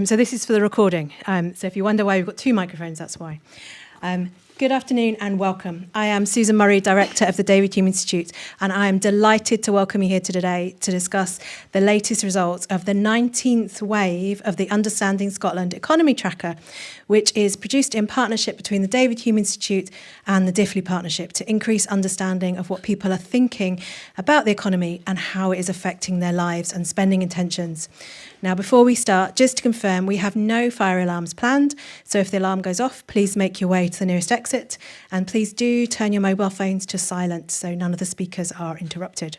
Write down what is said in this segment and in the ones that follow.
So this is for the recording. So if you wonder why we've got two microphones, that's why. Good afternoon and welcome. I am Susan Murray, Director of the David Hume Institute, and I am delighted to welcome you here today to discuss the latest results of the 19th wave of the Understanding Scotland Economy Tracker, which is produced in partnership between the David Hume Institute and the Diffley Partnership to increase understanding of what people are thinking about the economy and how it is affecting their lives and spending intentions. Now, before we start, just to confirm, we have no fire alarms planned, so if the alarm goes off, please make your way to the nearest exit, and please do turn your mobile phones to silent so none of the speakers are interrupted.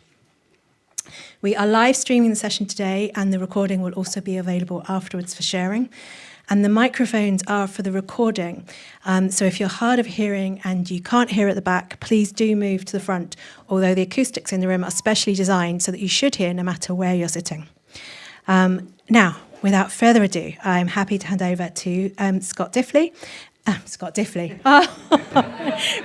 We are live streaming the session today, and the recording will also be available afterwards for sharing. And the microphones are for the recording. So if you're hard of hearing and you can't hear at the back, please do move to the front, although the acoustics in the room are specially designed so that you should hear no matter where you're sitting. Now, without further ado, I'm happy to hand over to Scott Diffley. Scott Diffley. Oh,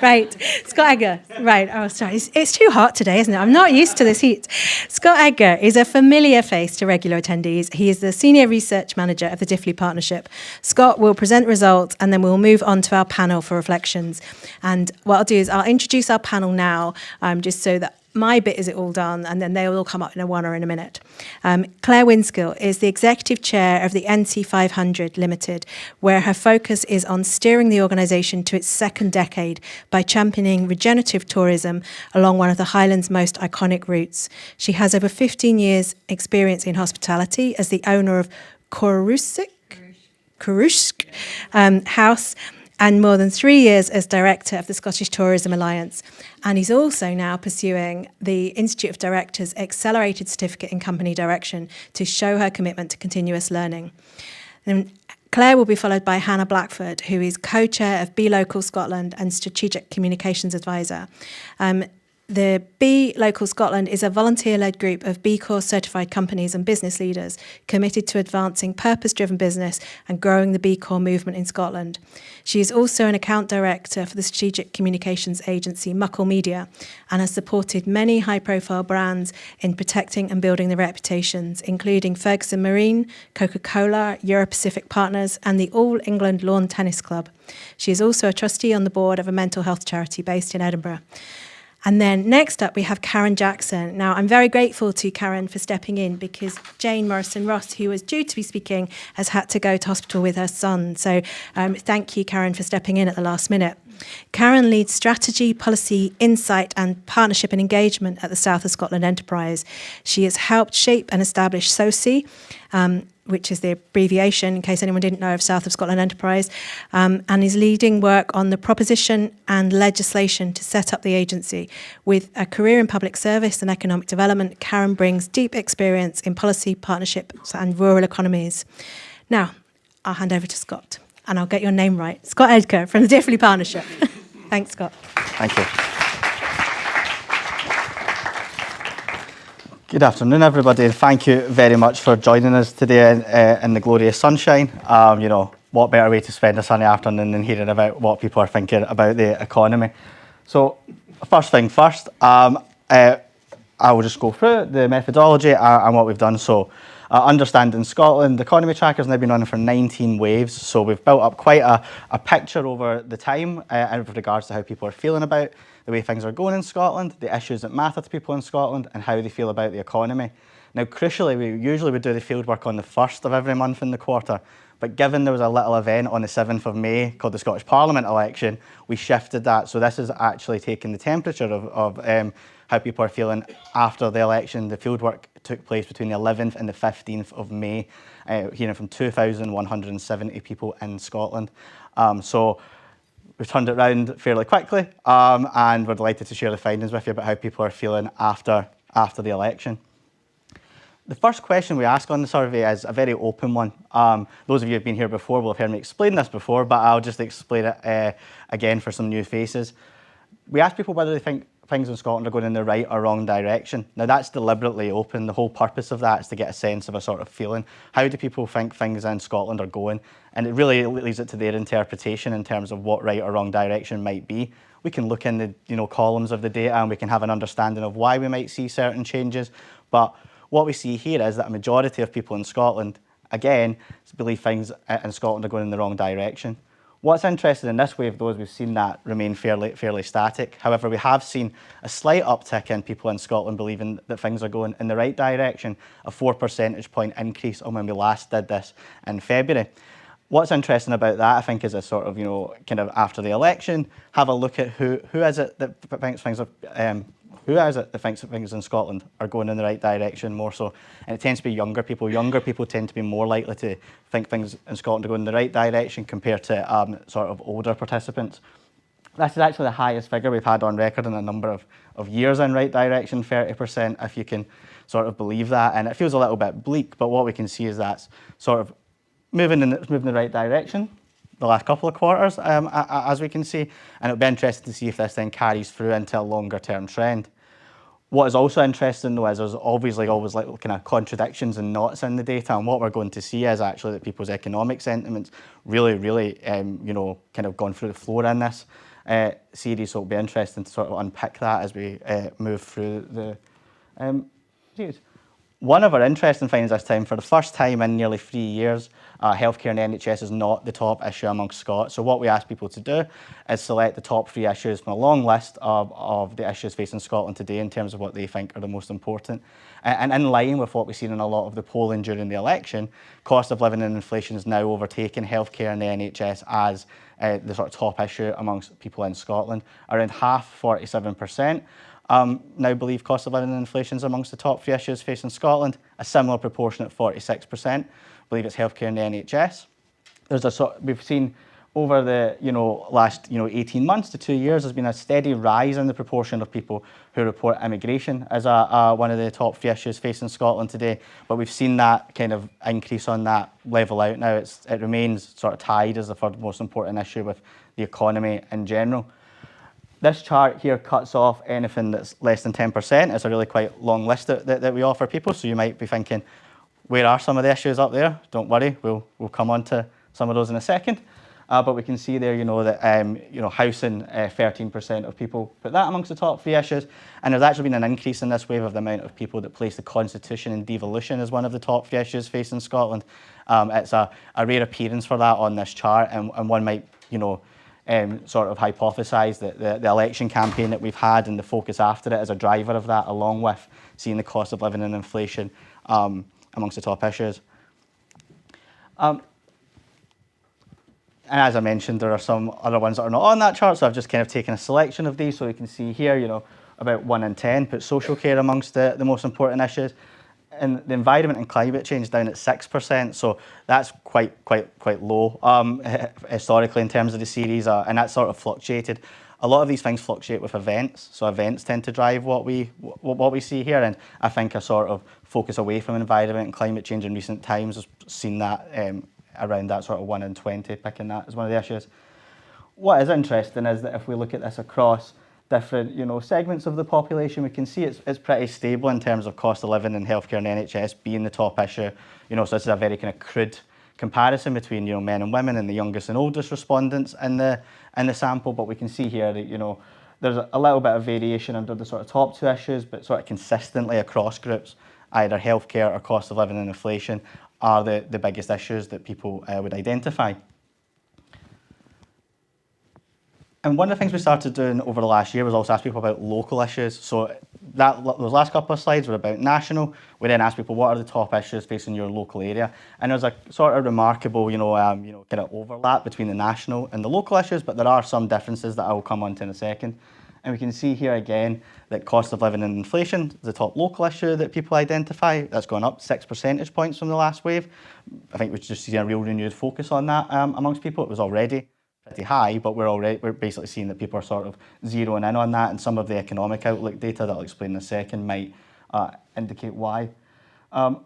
right. Scott Edgar. Right. Oh, sorry. It's too hot today, isn't it? I'm not used to this heat. Scott Edgar is a familiar face to regular attendees. He is the Senior Research Manager of the Diffley Partnership. Scott will present results and then we'll move on to our panel for reflections. And what I'll do is I'll introduce our panel now, just so that my bit is it all done, and then they'll all come up in a minute. Clare Winskill is the Executive Chair of the NC500 Limited, where her focus is on steering the organisation to its second decade by championing regenerative tourism along one of the Highlands' most iconic routes. She has over 15 years' experience in hospitality as the owner of Carusk House, and more than 3 years as Director of the Scottish Tourism Alliance. And he's also now pursuing the Institute of Directors Accelerated Certificate in Company Direction to show her commitment to continuous learning. And Clare will be followed by Hannah Blackford, who is co-chair of Be Local Scotland and Strategic Communications Advisor. The Be Local Scotland is a volunteer-led group of B Corp certified companies and business leaders committed to advancing purpose-driven business and growing the B Corp movement in Scotland. She is also an account director for the strategic communications agency Muckle Media and has supported many high-profile brands in protecting and building their reputations, including Ferguson Marine, Coca-Cola, Euro-Pacific Partners, and the All England Lawn Tennis Club. She is also a trustee on the board of a mental health charity based in Edinburgh. And then next up, we have Karen Jackson. Now, I'm very grateful to Karen for stepping in because Jane Morrison-Ross, who was due to be speaking, has had to go to hospital with her son. So thank you, Karen, for stepping in at the last minute. Karen leads strategy, policy, insight and partnership and engagement at the South of Scotland Enterprise. She has helped shape and establish SOCI, which is the abbreviation, in case anyone didn't know, of South of Scotland Enterprise, and is leading work on the proposition and legislation to set up the agency. With a career in public service and economic development, Karen brings deep experience in policy, partnerships and rural economies. Now, I'll hand over to Scott, and I'll get your name right. Scott Edgar from the Diffley Partnership. Thanks, Scott. Thank you. Good afternoon, everybody, and thank you very much for joining us today in the glorious sunshine. What better way to spend a sunny afternoon than hearing about what people are thinking about the economy. So, first thing first, I will just go through the methodology and what we've done. So, Understanding Scotland, the economy tracker has now been running for 19 waves, so we've built up quite a picture over the time with regards to how people are feeling about the way things are going in Scotland, the issues that matter to people in Scotland, and how they feel about the economy. Now, crucially, we usually would do the fieldwork on the 1st of every month in the quarter, but given there was a little event on the 7th of May called the Scottish Parliament election, we shifted that. So this is actually taking the temperature of how people are feeling after the election. The fieldwork took place between the 11th and the 15th of May, hearing from 2,170 people in Scotland. So we've turned it around fairly quickly, and we're delighted to share the findings with you about how people are feeling after the election. The first question we ask on the survey is a very open one. Those of you who have been here before will have heard me explain this before, but I'll just explain it again for some new faces. We ask people whether they think things in Scotland are going in the right or wrong direction. Now, that's deliberately open. The whole purpose of that is to get a sense of a sort of feeling. How do people think things in Scotland are going? And it really leaves it to their interpretation in terms of what right or wrong direction might be. We can look in the columns of the data and we can have an understanding of why we might see certain changes. But what we see here is that a majority of people in Scotland again, believe things in Scotland are going in the wrong direction. What's interesting in this wave, though, is we've seen that remain fairly static. However, we have seen a slight uptick in people in Scotland believing that things are going in the right direction, a 4 percentage point increase on when we last did this in February. What's interesting about that, I think, is a sort of, kind of after the election, have a look at who is it that thinks things are, who is it that thinks that things in Scotland are going in the right direction more so? And it tends to be younger people. Younger people tend to be more likely to think things in Scotland are going in the right direction compared to sort of older participants. This is actually the highest figure we've had on record in a number of years in right direction, 30%, if you can sort of believe that. And it feels a little bit bleak, but what we can see is that's sort of moving in the right direction the last couple of quarters, as we can see, and it'll be interesting to see if this then carries through into a longer term trend. What is also interesting, though, is there's obviously always like kind of contradictions and knots in the data, and what we're going to see is actually that people's economic sentiments really, kind of gone through the floor in this series. So it'll be interesting to sort of unpick that as we move through the series. One of our interesting findings this time, for the first time in nearly 3 years, healthcare and NHS is not the top issue amongst Scots. So what we ask people to do is select the top 3 issues from a long list of the issues facing Scotland today in terms of what they think are the most important. And in line with what we've seen in a lot of the polling during the election, cost of living and inflation has now overtaken healthcare and the NHS as the sort of top issue amongst people in Scotland. Around half, 47%. Now believe cost of living and inflation is amongst the top 3 issues facing Scotland. A similar proportion at 46% believe it's healthcare and the NHS. We've seen over the last 18 months to 2 years, there's been a steady rise in the proportion of people who report immigration as one of the top 3 issues facing Scotland today. But we've seen that kind of increase on that level out now. It remains sort of tied as the third most important issue with the economy in general. This chart here cuts off anything that's less than 10%. It's a really quite long list that we offer people. So you might be thinking, where are some of the issues up there? Don't worry, we'll come on to some of those in a second. But we can see there, that housing, 13% of people put that amongst the top 3 issues. And there's actually been an increase in this wave of the amount of people that place the Constitution and devolution as one of the top 3 issues facing Scotland. It's a rare appearance for that on this chart, and one might, sort of hypothesise that the election campaign that we've had and the focus after it is a driver of that, along with seeing the cost of living and inflation amongst the top issues. And as I mentioned, there are some other ones that are not on that chart, so I've just kind of taken a selection of these. So you can see here, about 1 in 10 put social care amongst the most important issues. And the environment and climate change down at 6%, so that's quite low historically in terms of the series, and that's sort of fluctuated. A lot of these things fluctuate with events, so events tend to drive what we see here, and I think a sort of focus away from environment and climate change in recent times has seen that around that sort of 1 in 20, picking that as one of the issues. What is interesting is that if we look at this across different segments of the population, we can see it's pretty stable in terms of cost of living and healthcare and NHS being the top issue. So this is a very kind of crude comparison between men and women and the youngest and oldest respondents in the sample. But we can see here that there's a little bit of variation under the sort of top 2 issues, but sort of consistently across groups, either healthcare or cost of living and inflation are the biggest issues that people would identify. And one of the things we started doing over the last year was also ask people about local issues. So those last couple of slides were about national. We then asked people, what are the top issues facing your local area? And there's a sort of remarkable, kind of overlap between the national and the local issues, but there are some differences that I will come on to in a second. And we can see here again that cost of living and inflation is the top local issue that people identify. That's gone up 6 percentage points from the last wave. I think we're just seeing a real renewed focus on that amongst people. It was already pretty high, but we're basically seeing that people are sort of zeroing in on that, and some of the economic outlook data that I'll explain in a second might indicate why. And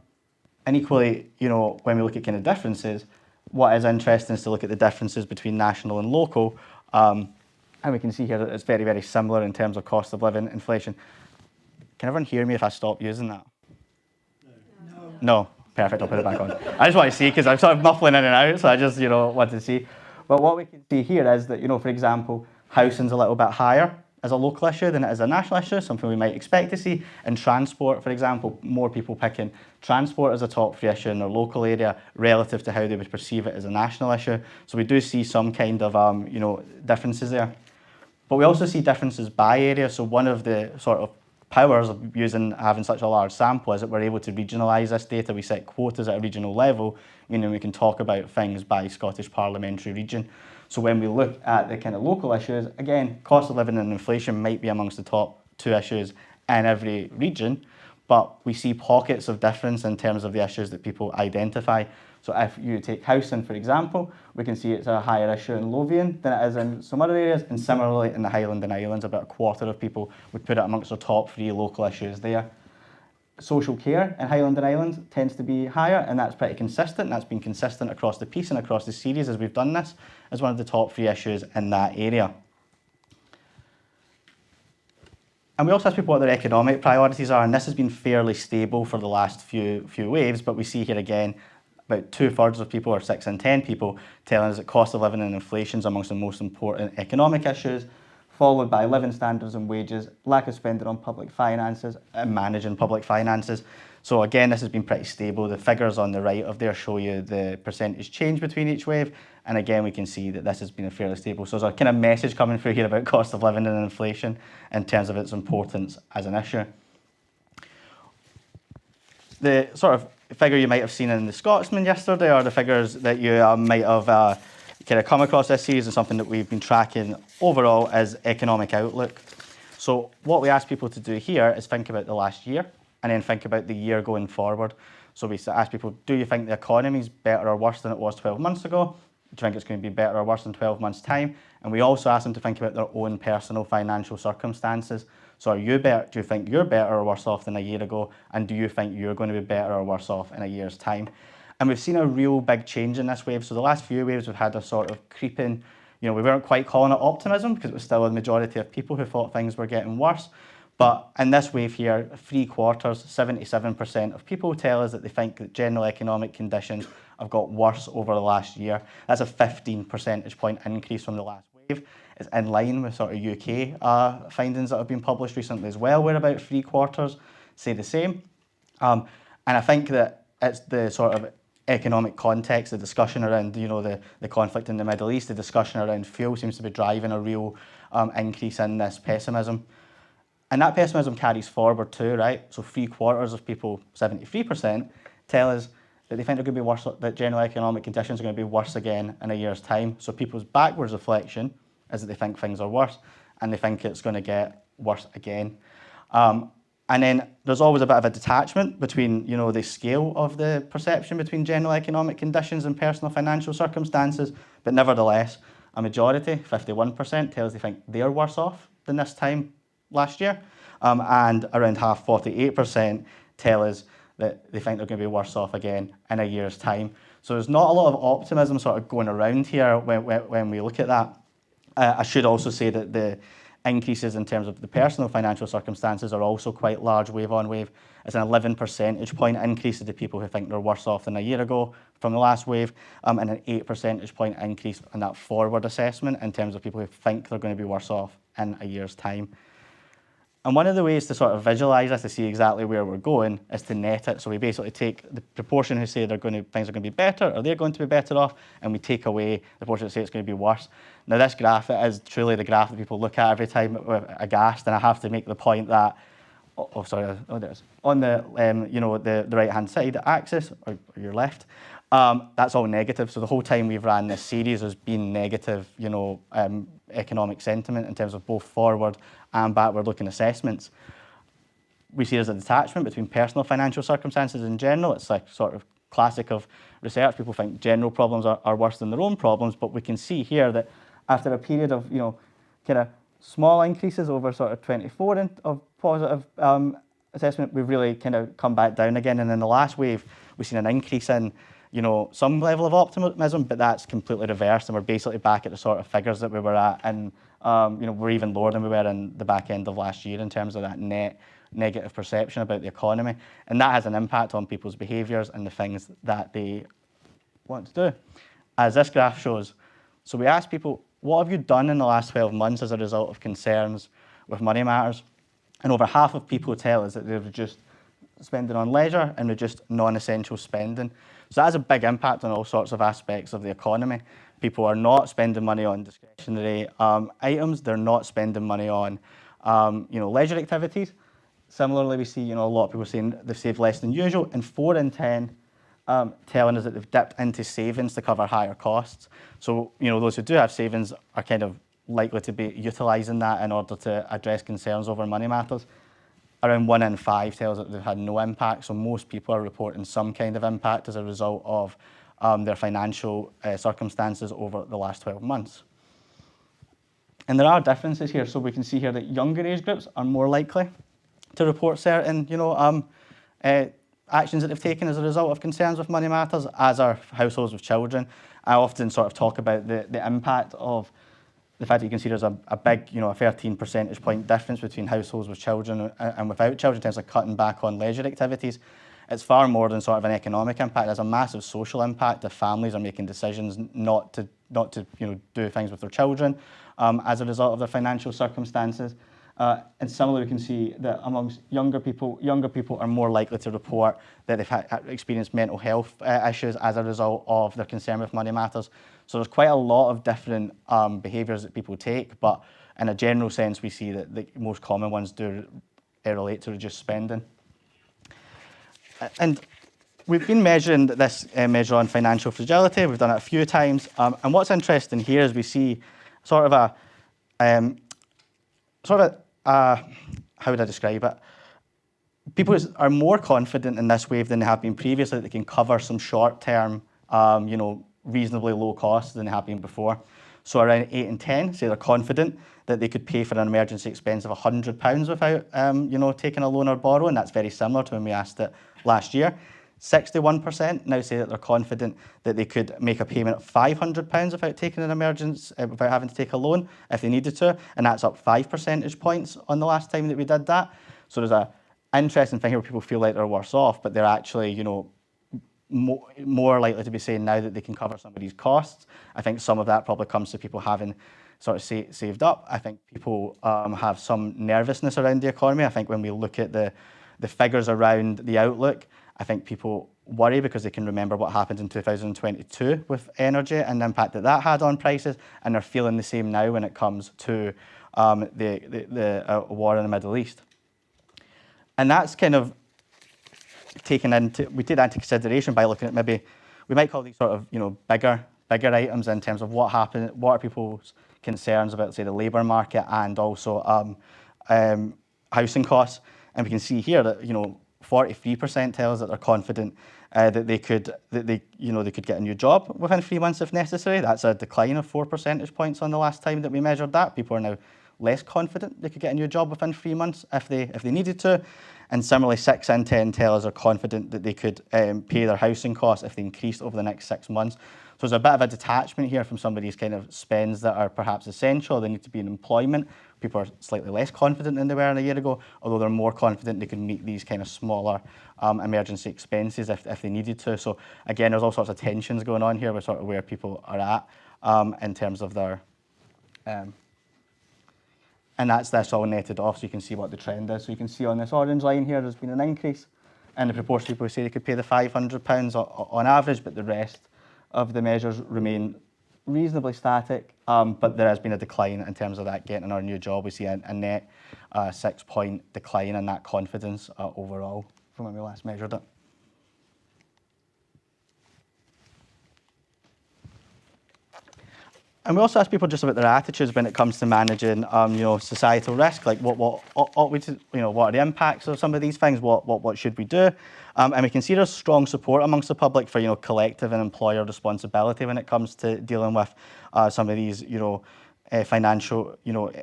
equally, when we look at kind of differences, what is interesting is to look at the differences between national and local, and we can see here that it's very similar in terms of cost of living, inflation. Can everyone hear me if I stop using that? No. Perfect, I'll put it back on. I just want to see, because I'm sort of muffling in and out, so I just, want to see. But what we can see here is that, for example, housing's a little bit higher as a local issue than it is a national issue, something we might expect to see. In transport, for example, more people picking transport as a top three issue in their local area relative to how they would perceive it as a national issue. So we do see some kind of differences there. But we also see differences by area. So one of the sort of powers of having such a large sample is that we're able to regionalise this data. We set quotas at a regional level, meaning we can talk about things by Scottish parliamentary region. So when we look at the kind of local issues, again, cost of living and inflation might be amongst the top two issues in every region, but we see pockets of difference in terms of the issues that people identify. So if you take housing, for example, we can see it's a higher issue in Lothian than it is in some other areas, and similarly in the Highland and Islands, about a quarter of people would put it amongst their top three local issues there. Social care in Highland and Islands tends to be higher, and that's pretty consistent. That's been consistent across the piece and across the series as we've done this, as one of the top three issues in that area. And we also ask people what their economic priorities are, and this has been fairly stable for the last few waves, but we see here again about 2/3 of people, or 6 in 10 people, telling us that cost of living and inflation is amongst the most important economic issues, followed by living standards and wages, lack of spending on public finances, and managing public finances. So again, this has been pretty stable. The figures on the right of there show you the percentage change between each wave, and again, we can see that this has been fairly stable. So there's a kind of message coming through here about cost of living and inflation in terms of its importance as an issue. The sort of figure you might have seen in the Scotsman yesterday, or the figures that you might have kind of come across this series, and something that we've been tracking overall is economic outlook. So what we ask people to do here is think about the last year, and then think about the year going forward. So we ask people, do you think the economy is better or worse than it was 12 months ago? Do you think it's going to be better or worse in 12 months' time? And we also ask them to think about their own personal financial circumstances. So are you better? Do you think you're better or worse off than a year ago? And do you think you're going to be better or worse off in a year's time? And we've seen a real big change in this wave. So the last few waves, we've had a sort of creeping, we weren't quite calling it optimism because it was still a majority of people who thought things were getting worse. But in this wave here, 3/4, 77% of people tell us that they think that general economic conditions have got worse over the last year. That's a 15 percentage point increase from the last wave. It's in line with sort of UK findings that have been published recently as well, where about 3/4 say the same. And I think that it's the sort of economic context, the discussion around the conflict in the Middle East, the discussion around fuel seems to be driving a real increase in this pessimism. And that pessimism carries forward too, right? So 3/4 of people, 73%, tell us that they think they're going to be worse, that general economic conditions are going to be worse again in a year's time. So people's backwards reflection is that they think things are worse, and they think it's going to get worse again. And then there's always a bit of a detachment between, the scale of the perception between general economic conditions and personal financial circumstances. But nevertheless, a majority, 51%, tells they think they're worse off than this time last year. And around half, 48%, tell us that they think they're going to be worse off again in a year's time. So there's not a lot of optimism sort of going around here when we look at that. I should also say that the increases in terms of the personal financial circumstances are also quite large wave on wave. It's an 11 percentage point increase to the people who think they're worse off than a year ago from the last wave, and an 8 percentage point increase in that forward assessment in terms of people who think they're going to be worse off in a year's time. And one of the ways to sort of visualise this, to see exactly where we're going, is to net it. So we basically take the proportion who say things are going to be better, or they're going to be better off, and we take away the proportion that say it's going to be worse. Now this graph, it is truly the graph that people look at every time aghast, and I have to make the point that, there it is. On the the right-hand side axis, or your left, that's all negative. So the whole time we've ran this series has been negative, economic sentiment in terms of both forward and backward-looking assessments. We see there's a detachment between personal financial circumstances in general. It's like sort of classic of research. People think general problems are worse than their own problems, but we can see here that after a period of, kind of small increases over sort of 24 of positive assessment, we've really kind of come back down again. And in the last wave, we've seen an increase in, some level of optimism, but that's completely reversed, and we're basically back at the sort of figures that we were at, and we're even lower than we were in the back end of last year in terms of that net negative perception about the economy, and that has an impact on people's behaviours and the things that they want to do, as this graph shows. So we asked people, what have you done in the last 12 months as a result of concerns with money matters. And over half of people tell us that they've reduced spending on leisure and reduced non-essential spending. So that has a big impact on all sorts of aspects of the economy. People are not spending money on discretionary items. They're not spending money on leisure activities. Similarly, we see a lot of people saying they've saved less than usual, and 4 in 10 telling us that they've dipped into savings to cover higher costs. So those who do have savings are kind of likely to be utilising that in order to address concerns over money matters. Around 1 in 5 tells that they've had no impact, so most people are reporting some kind of impact as a result of their financial circumstances over the last 12 months. And there are differences here, so we can see here that younger age groups are more likely to report certain actions that they've taken as a result of concerns with money matters, as are households with children. I often sort of talk about the impact of the fact that you can see there's a big, a 13 percentage point difference between households with children and without children in terms of cutting back on leisure activities. It's far more than sort of an economic impact. There's a massive social impact if families are making decisions not to do things with their children as a result of their financial circumstances. And similarly, we can see that amongst younger people are more likely to report that they've experienced mental health issues as a result of their concern with money matters. So there's quite a lot of different behaviours that people take, but in a general sense, we see that the most common ones do relate to reduced spending. And we've been measuring this measure on financial fragility. We've done it a few times. And what's interesting here is we see sort of how would I describe it? People are more confident in this wave than they have been previously that they can cover some short-term, reasonably low costs than they have been before. So around 8 in 10 say they're confident that they could pay for an emergency expense of £100 without, taking a loan or borrowing. That's very similar to when we asked it last year. 61% now say that they're confident that they could make a payment of £500 without taking an emergency, without having to take a loan if they needed to, and that's up 5 percentage points on the last time that we did that. So there's an interesting thing here where people feel like they're worse off, but they're actually, more likely to be saying now that they can cover some of these costs. I think some of that probably comes to people having sort of saved up. I think people have some nervousness around the economy. I think when we look at the figures around the outlook, I think people worry because they can remember what happened in 2022 with energy and the impact that had on prices, and they're feeling the same now when it comes to the war in the Middle East. And that's kind of we take that into consideration by looking at maybe, we might call these sort of, bigger items in terms of what are people's concerns about, say, the labour market and also housing costs. And we can see here that, 43% tell us that they're confident that they could get a new job within 3 months if necessary. That's a decline of 4 percentage points on the last time that we measured that. People are now less confident they could get a new job within 3 months if they needed to. And similarly, 6 in 10 tell us are confident that they could pay their housing costs if they increased over the next 6 months. So there's a bit of a detachment here from some of these kind of spends that are perhaps essential. They need to be in employment. People are slightly less confident than they were a year ago, although they're more confident they can meet these kind of smaller emergency expenses if they needed to. So again, there's all sorts of tensions going on here with sort of where people are at in terms of their... and that's all netted off, so you can see what the trend is. So you can see on this orange line here, there's been an increase in the proportion of people who say they could pay the £500 on average, but the rest of the measures remain reasonably static, but there has been a decline in terms of that getting our new job. We see a net 6-point decline in that confidence overall from when we last measured it. And we also ask people just about their attitudes when it comes to managing, societal risk. Like what are the impacts of some of these things? What should we do? And we can see there's strong support amongst the public for collective and employer responsibility when it comes to dealing with some of these financial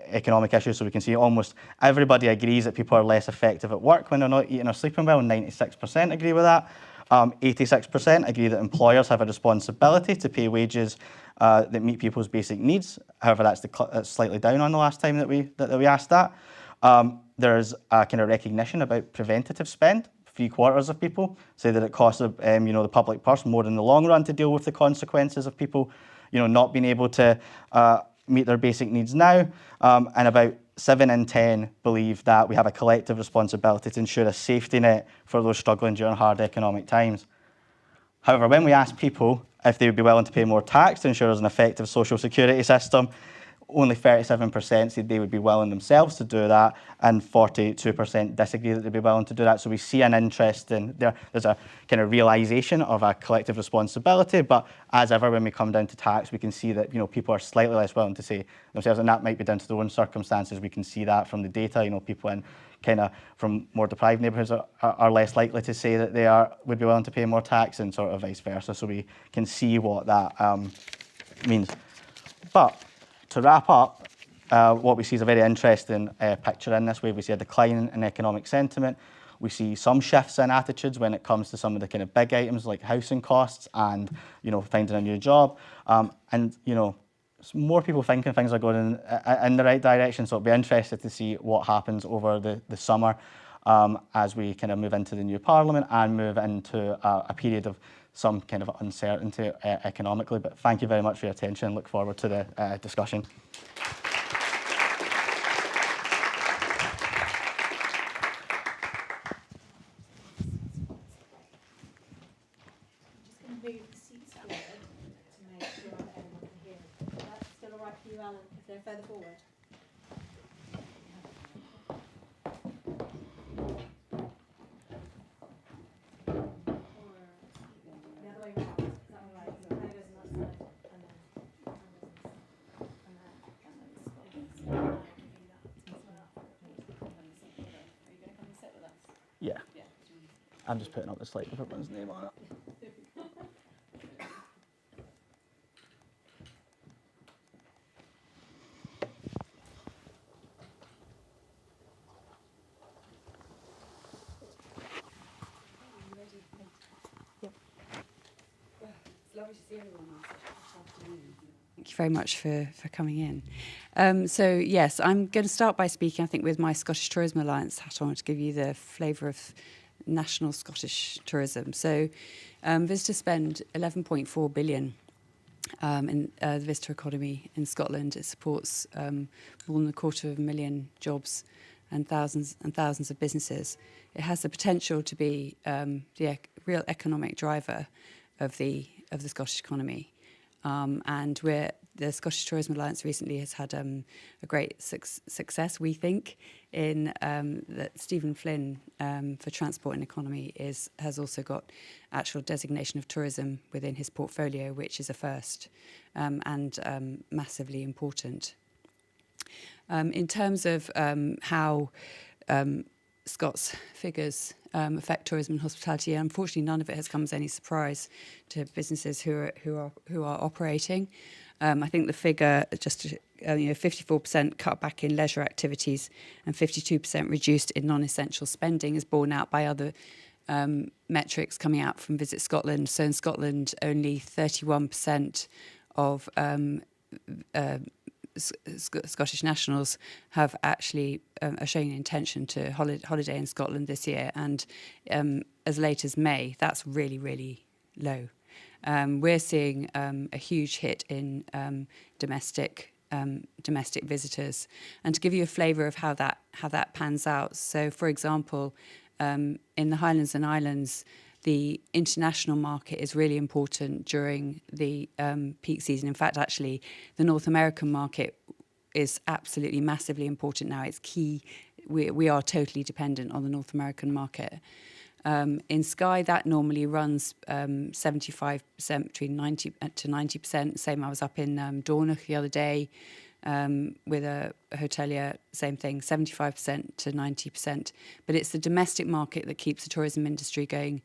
economic issues. So we can see almost everybody agrees that people are less effective at work when they're not eating or sleeping well. 96% agree with that. 86% agree that employers have a responsibility to pay wages that meet people's basic needs. However, that's slightly down on the last time that we asked that. There's a kind of recognition about preventative spend. 3/4 of people say that it costs the public purse more in the long run to deal with the consequences of people not being able to meet their basic needs now. And about 7 in 10 believe that we have a collective responsibility to ensure a safety net for those struggling during hard economic times. However, when we ask people if they would be willing to pay more tax to ensure there's an effective social security system, only 37% said they would be willing themselves to do that, and 42% disagree that they'd be willing to do that. So we see an interest in there's a kind of realisation of a collective responsibility, but as ever, when we come down to tax, we can see that people are slightly less willing to say themselves, and that might be down to their own circumstances. We can see that from the data. People in kind of from more deprived neighbourhoods are less likely to say that they would be willing to pay more tax, and sort of vice versa. So we can see what that means. But to wrap up, what we see is a very interesting picture in this way. We see a decline in economic sentiment. We see some shifts in attitudes when it comes to some of the kind of big items like housing costs and finding a new job. And more people thinking things are going in the right direction. So it'll be interesting to see what happens over the summer as we kind of move into the new Parliament and move into a period of some kind of uncertainty economically. But thank you very much for your attention. Look forward to the discussion. Move the seats forward to make sure that everyone can hear. Is that still all right for you, Alan, if they're further forward? Or the other way round. Is that all right? So Clare goes on that side, and then Are you going to come and sit with us? Yeah, Yeah. I'm just putting up the slide with everyone's name on it. It's lovely to see everyone this afternoon. Thank you very much for coming in. So yes, I'm going to start by speaking, I think, with my Scottish Tourism Alliance hat on to give you the flavour of national Scottish tourism. So visitors spend 11.4 billion in the visitor economy in Scotland. It supports more than 250,000 jobs and thousands of businesses. It has the potential to be the real economic driver of the Scottish economy. And the Scottish Tourism Alliance recently has had a great success, we think, in that Stephen Flynn for Transport and Economy has also got actual designation of tourism within his portfolio, which is a first and massively important. In terms of how Scott's figures affect tourism and hospitality, unfortunately, none of it has come as any surprise to businesses who are operating. I think the figure, just 54% cut back in leisure activities and 52% reduced in non-essential spending, is borne out by other metrics coming out from Visit Scotland. So in Scotland, only 31% of Scottish nationals have actually are showing an intention to holiday in Scotland this year, and as late as May, that's really, really low. We're seeing a huge hit in domestic visitors, and to give you a flavour of how that pans out. So, for example, in the Highlands and Islands, the international market is really important during the peak season. In fact, actually, the North American market is absolutely massively important now. It's key. We are totally dependent on the North American market. In Skye, that normally runs 75%, between 90 to 90%. Same, I was up in Dornoch the other day with a hotelier, same thing, 75% to 90%. But it's the domestic market that keeps the tourism industry going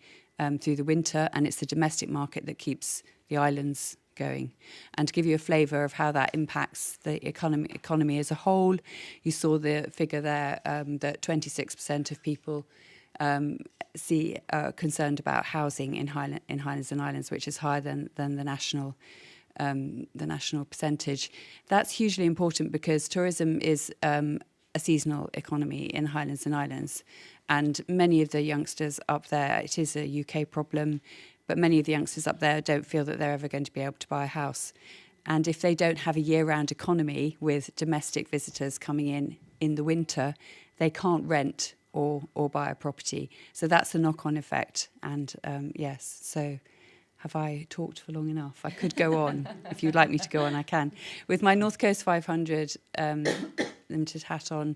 through the winter, and it's the domestic market that keeps the islands going. And to give you a flavour of how that impacts the economy as a whole, you saw the figure there that 26% of people are concerned about housing in Highlands and Islands, which is higher than the national percentage. That's hugely important because tourism is a seasonal economy in Highlands and Islands, and many of the youngsters up there, it is a UK problem, but many of the youngsters up there don't feel that they're ever going to be able to buy a house. And if they don't have a year-round economy with domestic visitors coming in in the winter, they can't rent or buy a property. So that's the knock-on effect. And yes, so have I talked for long enough? I could go on. If you'd like me to go on, I can. With my North Coast 500 limited hat on,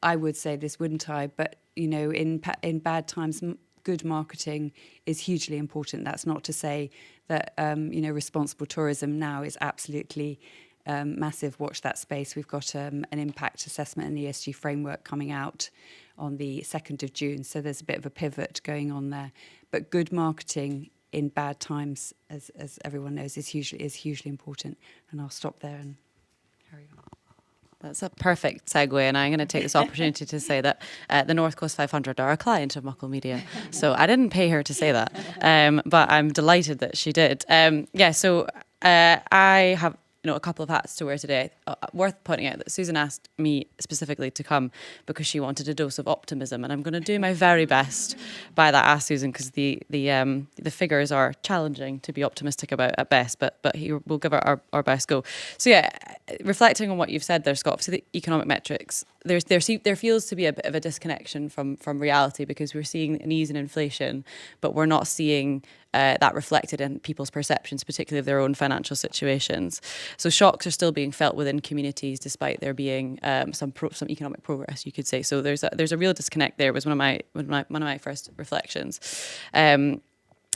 I would say this, wouldn't I? But, you know, in bad times, good marketing is hugely important. That's not to say that, you know, responsible tourism now is absolutely massive. Watch that space. We've got an impact assessment and ESG framework coming out on the 2nd of June. So there's a bit of a pivot going on there. But good marketing in bad times, as everyone knows, is hugely important. And I'll stop there and carry on. That's a perfect segue, and I'm going to take this opportunity to say that the North Coast 500 are a client of Muckle Media. So I didn't pay her to say that, but I'm delighted that she did. So I have a couple of hats to wear today. Worth pointing out that Susan asked me specifically to come because she wanted a dose of optimism, and I'm going to do my very best by that ask, Susan, because the figures are challenging to be optimistic about at best, but we'll give it our best go. So yeah, reflecting on what you've said there, Scott, obviously the economic metrics, there feels to be a bit of a disconnection from reality, because we're seeing an ease in inflation, but we're not seeing that reflected in people's perceptions, particularly of their own financial situations. So shocks are still being felt within communities, despite there being some economic progress, you could say. So there's a real disconnect there. Was one of my first reflections.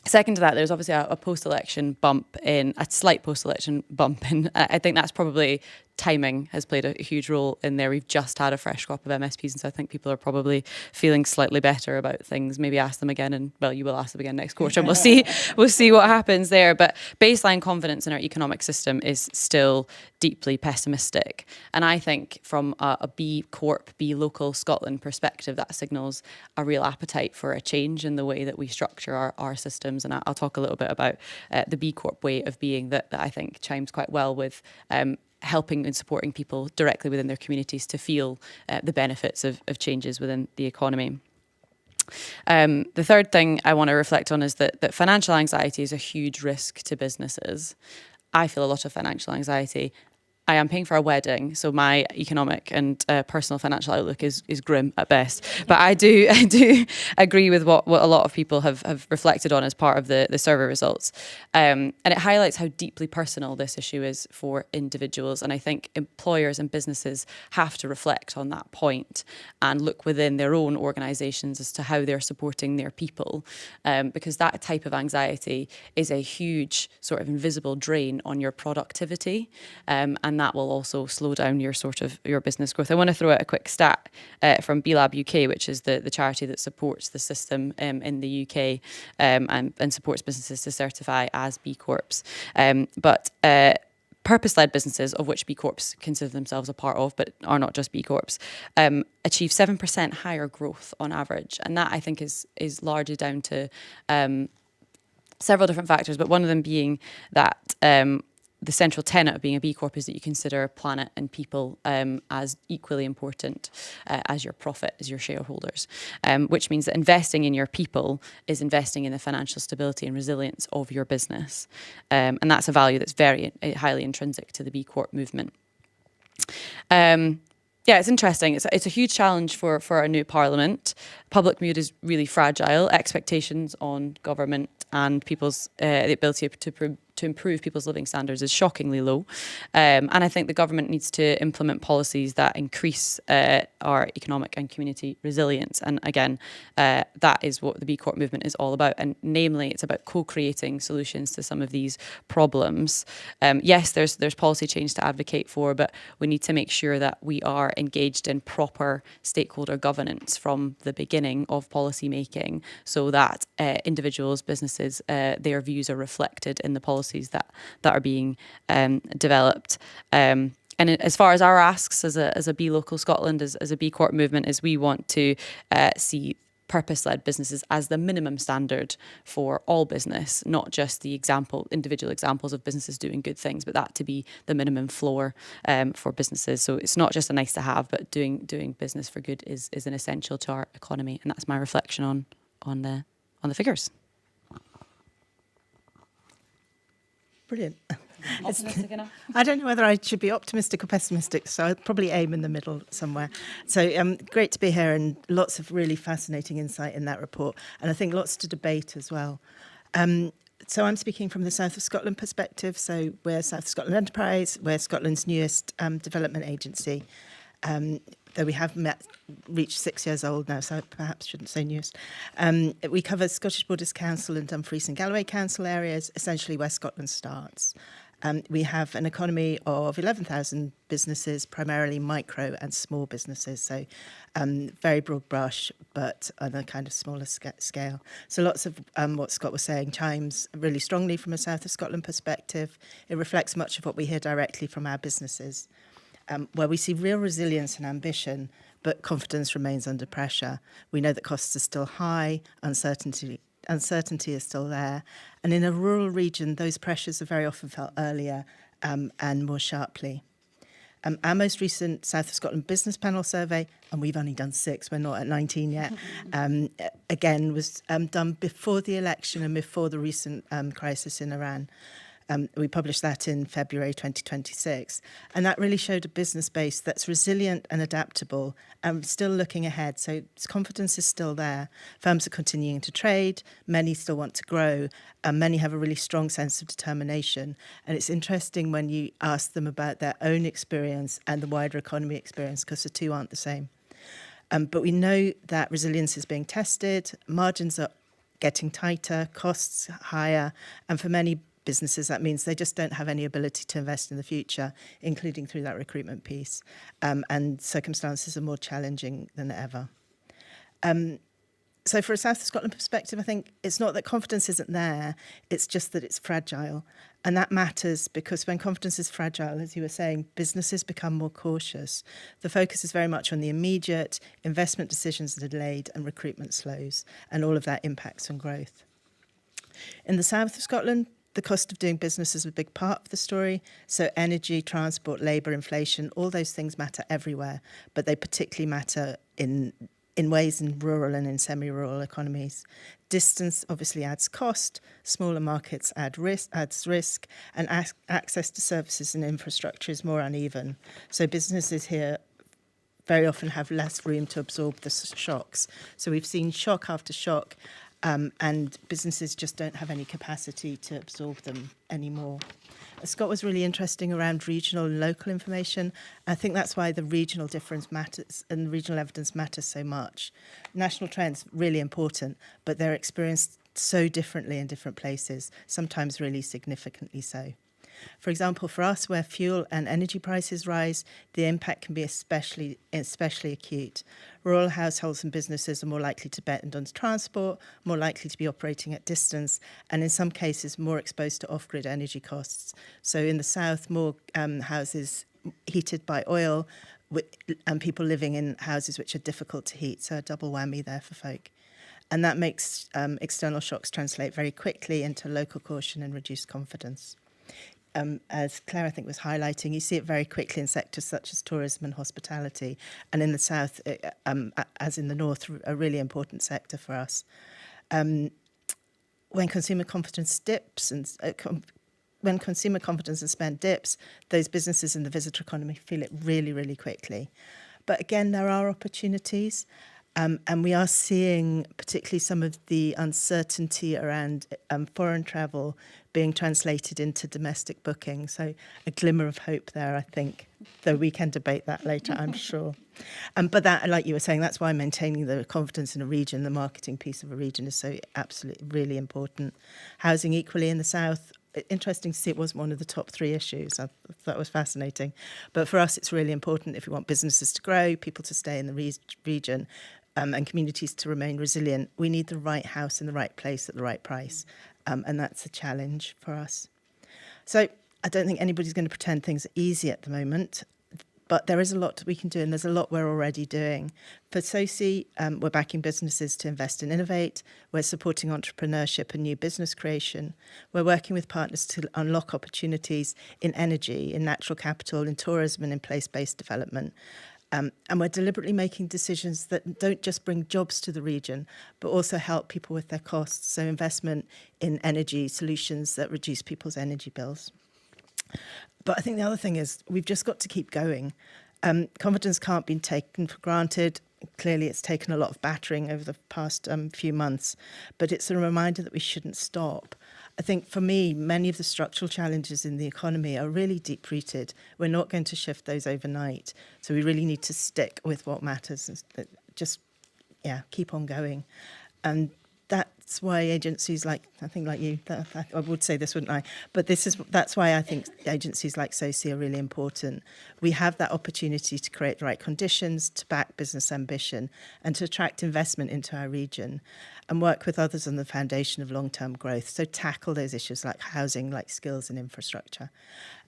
Second to that, there's obviously a post-election bump in, a slight post-election bump in. I think that's probably timing has played a huge role in there. We've just had a fresh crop of MSPs, and so I think people are probably feeling slightly better about things. Maybe ask them again, and well, you will ask them again next quarter, and we'll see what happens there. But baseline confidence in our economic system is still deeply pessimistic, and I think from a B Corp, B local Scotland perspective, that signals a real appetite for a change in the way that we structure our systems. And I'll talk a little bit about the B Corp way of being that I think chimes quite well with helping and supporting people directly within their communities to feel the benefits of changes within the economy. The third thing I want to reflect on is that financial anxiety is a huge risk to businesses. I feel a lot of financial anxiety. I am paying for a wedding, so my economic and personal financial outlook is grim at best. But I do agree with what a lot of people have reflected on as part of the survey results. And it highlights how deeply personal this issue is for individuals. And I think employers and businesses have to reflect on that point and look within their own organisations as to how they're supporting their people. Because that type of anxiety is a huge sort of invisible drain on your productivity. And that will also slow down your business growth. I want to throw out a quick stat from BLab UK, which is the charity that supports the system in the UK and supports businesses to certify as B Corps. But purpose-led businesses, of which B Corps consider themselves a part of, but are not just B Corps, achieve 7% higher growth on average. And that, I think, is largely down to several different factors, but one of them being that the central tenet of being a B Corp is that you consider planet and people as equally important as your profit, as your shareholders, which means that investing in your people is investing in the financial stability and resilience of your business. And that's a value that's very highly intrinsic to the B Corp movement. Yeah, it's interesting. It's a huge challenge for a new parliament. Public mood is really fragile. Expectations on government and people's the ability to improve people's living standards is shockingly low. And I think the government needs to implement policies that increase our economic and community resilience. And again, that is what the B Corp movement is all about. And namely, it's about co-creating solutions to some of these problems. Yes, there's policy change to advocate for, but we need to make sure that we are engaged in proper stakeholder governance from the beginning of policy making, so that individuals, businesses, their views are reflected in the policies that are being developed. And as far as our asks as a B Local Scotland, as a B Corp movement, is we want to see purpose-led businesses as the minimum standard for all business, not just the individual examples of businesses doing good things, but that to be the minimum floor for businesses. So it's not just a nice to have, but doing business for good is an essential to our economy. And that's my reflection on the figures. Brilliant. Optimistic enough? I don't know whether I should be optimistic or pessimistic, so I'll probably aim in the middle somewhere. So great to be here, and lots of really fascinating insight in that report, and I think lots to debate as well. So I'm speaking from the South of Scotland perspective. So we're South Scotland Enterprise, we're Scotland's newest development agency. Though we have reached 6 years old now, so I perhaps shouldn't say newest. We cover Scottish Borders Council and Dumfries and Galloway Council areas, essentially where Scotland starts. We have an economy of 11,000 businesses, primarily micro and small businesses, so very broad brush, but on a kind of smaller scale. So lots of what Scott was saying chimes really strongly from a South of Scotland perspective. It reflects much of what we hear directly from our businesses, where we see real resilience and ambition, but confidence remains under pressure. We know that costs are still high, uncertainty is still there. And in a rural region, those pressures are very often felt earlier and more sharply. Our most recent South of Scotland Business Panel survey, and we've only done 6, we're not at 19 yet, again, was done before the election and before the recent crisis in Iran. We published that in February 2026, and that really showed a business base that's resilient and adaptable and still looking ahead. So confidence is still there. Firms are continuing to trade, many still want to grow, and many have a really strong sense of determination. And it's interesting when you ask them about their own experience and the wider economy experience, because the two aren't the same. But we know that resilience is being tested, margins are getting tighter, costs higher, and for many businesses, that means they just don't have any ability to invest in the future, including through that recruitment piece. And circumstances are more challenging than ever. So for a South of Scotland perspective, I think it's not that confidence isn't there, it's just that it's fragile. And that matters because when confidence is fragile, as you were saying, businesses become more cautious. The focus is very much on the immediate, investment decisions are delayed, and recruitment slows. And all of that impacts on growth. In the South of Scotland, the cost of doing business is a big part of the story. So energy, transport, labour, inflation, all those things matter everywhere, but they particularly matter in ways in rural and in semi-rural economies. Distance obviously adds cost, smaller markets adds risk, and access to services and infrastructure is more uneven. So businesses here very often have less room to absorb the shocks. So we've seen shock after shock, and businesses just don't have any capacity to absorb them anymore. Scott was really interesting around regional and local information. I think that's why the regional difference matters and regional evidence matters so much. National trends, really important, but they're experienced so differently in different places, sometimes really significantly so. For example, for us, where fuel and energy prices rise, the impact can be especially acute. Rural households and businesses are more likely to depend on transport, more likely to be operating at distance, and in some cases more exposed to off-grid energy costs. So in the south, more houses heated by oil and people living in houses which are difficult to heat, so a double whammy there for folk. And that makes external shocks translate very quickly into local caution and reduced confidence. As Clare, I think, was highlighting, you see it very quickly in sectors such as tourism and hospitality, and in the south, as in the north, a really important sector for us. When consumer confidence dips and when consumer confidence and spend dips, those businesses in the visitor economy feel it really, really quickly. But again, there are opportunities. And we are seeing particularly some of the uncertainty around foreign travel being translated into domestic booking. So a glimmer of hope there, I think, though we can debate that later, I'm sure. But that, like you were saying, that's why maintaining the confidence in a region, the marketing piece of a region is so absolutely really important. Housing equally in the south. Interesting to see it wasn't one of the top 3 issues. I thought it was fascinating. But for us, it's really important if we want businesses to grow, people to stay in the region, and communities to remain resilient. We need the right house in the right place at the right price. And that's a challenge for us. So I don't think anybody's going to pretend things are easy at the moment, but there is a lot we can do, and there's a lot we're already doing. For SOCI, we're backing businesses to invest and innovate. We're supporting entrepreneurship and new business creation. We're working with partners to unlock opportunities in energy, in natural capital, in tourism, and in place-based development. And we're deliberately making decisions that don't just bring jobs to the region, but also help people with their costs. So investment in energy solutions that reduce people's energy bills. But I think the other thing is we've just got to keep going. Confidence can't be taken for granted. Clearly, it's taken a lot of battering over the past few months, but it's a reminder that we shouldn't stop. I think for me, many of the structural challenges in the economy are really deep-rooted. We're not going to shift those overnight. So we really need to stick with what matters and just, keep on going. And that's why agencies like you, I would say this, wouldn't I? But that's why I think agencies like SOSI are really important. We have that opportunity to create the right conditions, to back business ambition, and to attract investment into our region, and work with others on the foundation of long-term growth. So tackle those issues like housing, like skills and infrastructure.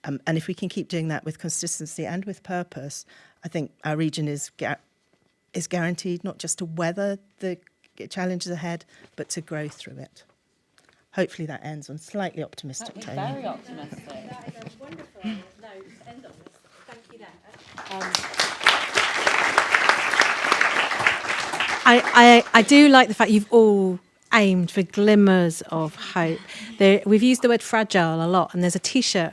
And if we can keep doing that with consistency and with purpose, I think our region is guaranteed not just to weather the challenges ahead, but to grow through it. Hopefully that ends on a slightly optimistic tone. Very optimistic. That is a wonderful note to end on this. Thank you there. I do like the fact you've all aimed for glimmers of hope. We've used the word fragile a lot, and there's a T-shirt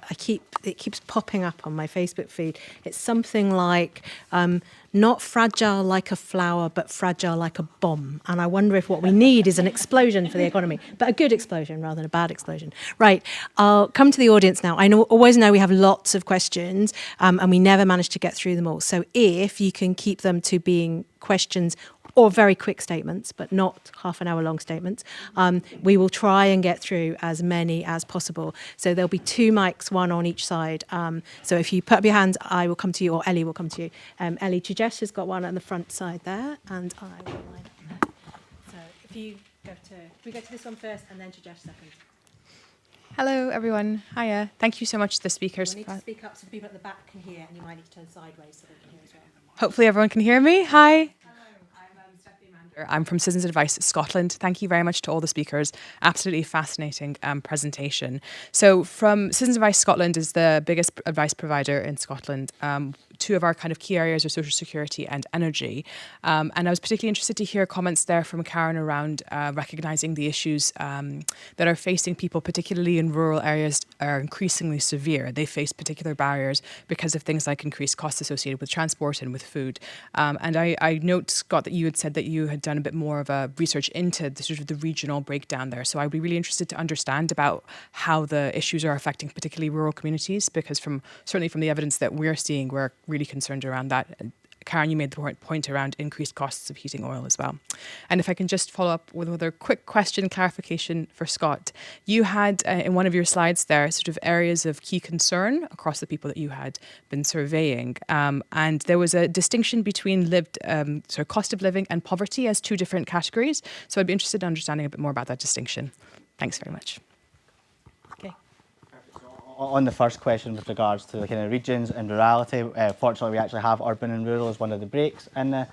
it keeps popping up on my Facebook feed. It's something like not fragile like a flower, but fragile like a bomb. And I wonder if what we need is an explosion for the economy, but a good explosion rather than a bad explosion. Right, I'll come to the audience now. I always know we have lots of questions, and we never manage to get through them all. So if you can keep them to being questions or very quick statements, but not half an hour long statements, we will try and get through as many as possible. So there'll be 2 mics, 1 on each side. So if you put up your hand, I will come to you, or Ellie will come to you. Ellie, Chijesh has got one on the front side there, and I will line up there. So if you we go to this one first, and then Chijesh second. Hello, everyone. Hiya. Thank you so much to the speakers. You need to speak up so the people at the back can hear, and you might need to turn sideways so they can hear as well. Hopefully everyone can hear me. Hi. I'm from Citizens Advice Scotland. Thank you very much to all the speakers. Absolutely fascinating presentation. So from Citizens Advice Scotland is the biggest advice provider in Scotland. 2 of our kind of key areas are social security and energy. And I was particularly interested to hear comments there from Karen around recognising the issues that are facing people, particularly in rural areas, are increasingly severe. They face particular barriers because of things like increased costs associated with transport and with food. And I note, Scott, that you had said that you had done a bit more of a research into the sort of the regional breakdown there. So I'd be really interested to understand about how the issues are affecting particularly rural communities, because certainly from the evidence that we're seeing, we're really concerned around that. Karen, you made the point around increased costs of heating oil as well. And if I can just follow up with another quick question, clarification for Scott. You had in one of your slides there sort of areas of key concern across the people that you had been surveying. And there was a distinction between cost of living and poverty as 2 different categories. So I'd be interested in understanding a bit more about that distinction. Thanks very much. On the first question with regards to the kind of regions and rurality, fortunately we actually have urban and rural as one of the breaks in the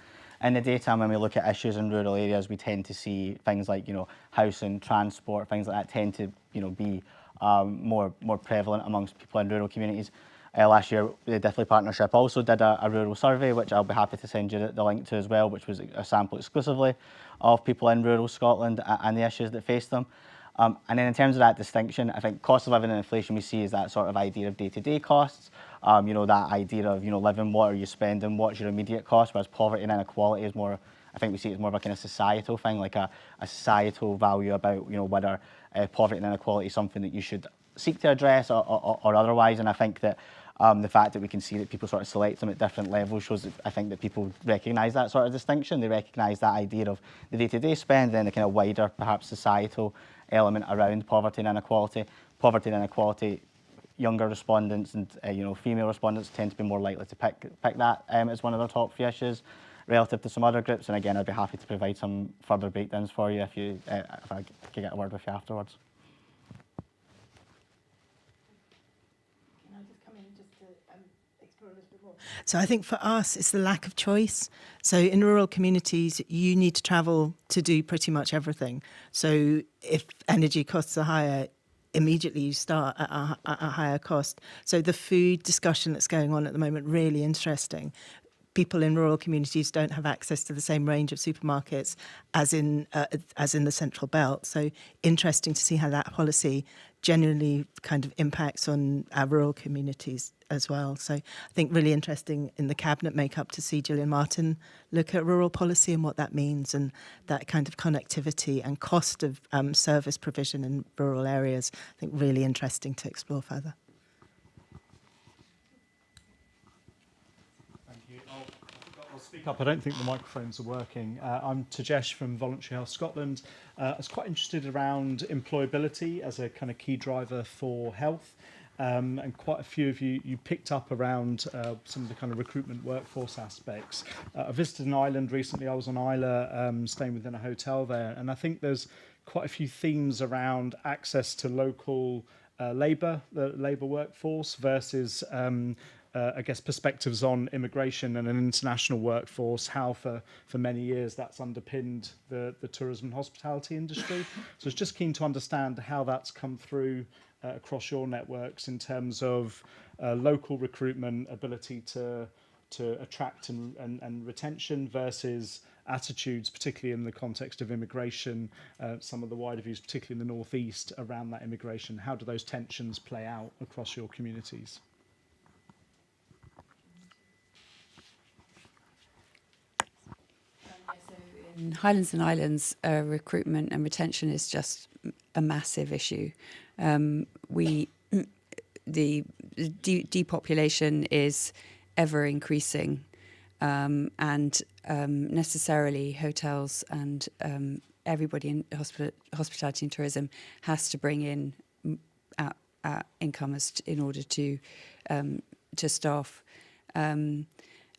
data. And when we look at issues in rural areas, we tend to see things like housing, transport, things like that tend to be more prevalent amongst people in rural communities. Last year, the Diffley Partnership also did a rural survey, which I'll be happy to send you the link to as well, which was a sample exclusively of people in rural Scotland and the issues that face them. And then in terms of that distinction, I think cost of living and inflation we see is that sort of idea of day-to-day costs, that idea of, living, what are you spending, what's your immediate cost, whereas poverty and inequality is more, I think we see it as more of a kind of societal thing, like a societal value about, whether poverty and inequality is something that you should seek to address or otherwise. And I think that the fact that we can see that people sort of select them at different levels shows that I think that people recognise that sort of distinction. They recognise that idea of the day-to-day spend and then the kind of wider, perhaps societal element around poverty and inequality. Poverty and inequality, younger respondents and female respondents tend to be more likely to pick that as one of their top 3 issues relative to some other groups. And again, I'd be happy to provide some further breakdowns for you if I could get a word with you afterwards. So I think for us, it's the lack of choice. So in rural communities, you need to travel to do pretty much everything. So if energy costs are higher, immediately you start at a higher cost. So the food discussion that's going on at the moment, really interesting. people in rural communities don't have access to the same range of supermarkets as in the central belt. So interesting to see how that policy genuinely kind of impacts on our rural communities as well. So I think really interesting in the cabinet makeup to see Gillian Martin look at rural policy and what that means, and that kind of connectivity and cost of service provision in rural areas. I think really interesting to explore further. I'll speak up. I don't think the microphones are working. I'm Tajesh from Voluntary Health Scotland. I was quite interested around employability as a kind of key driver for health. And quite a few of you picked up around some of the kind of recruitment workforce aspects. I visited an island recently. I was on Isla, staying within a hotel there, and I think there's quite a few themes around access to local the labour workforce versus I guess perspectives on immigration and an international workforce, how for many years that's underpinned the tourism and hospitality industry. So I was just keen to understand how that's come through across your networks in terms of local recruitment, ability to attract and retention versus attitudes, particularly in the context of immigration, some of the wider views, particularly in the northeast, around that immigration. How do those tensions play out across your communities? In Highlands and Islands, recruitment and retention is just a massive issue. The depopulation is ever increasing, and necessarily hotels and everybody in hospitality and tourism has to bring in income in order to staff.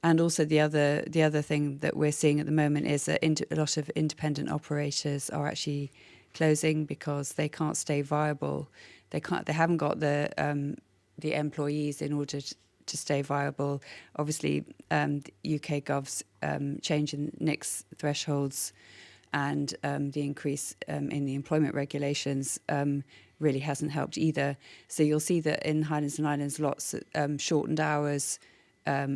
And also the other thing that we're seeing at the moment is that a lot of independent operators are actually closing because they can't stay viable. They haven't got the employees in order to stay viable. Obviously, the UK Gov's change in NICS thresholds and the increase in the employment regulations really hasn't helped either. So you'll see that in Highlands and Islands, lots of shortened hours,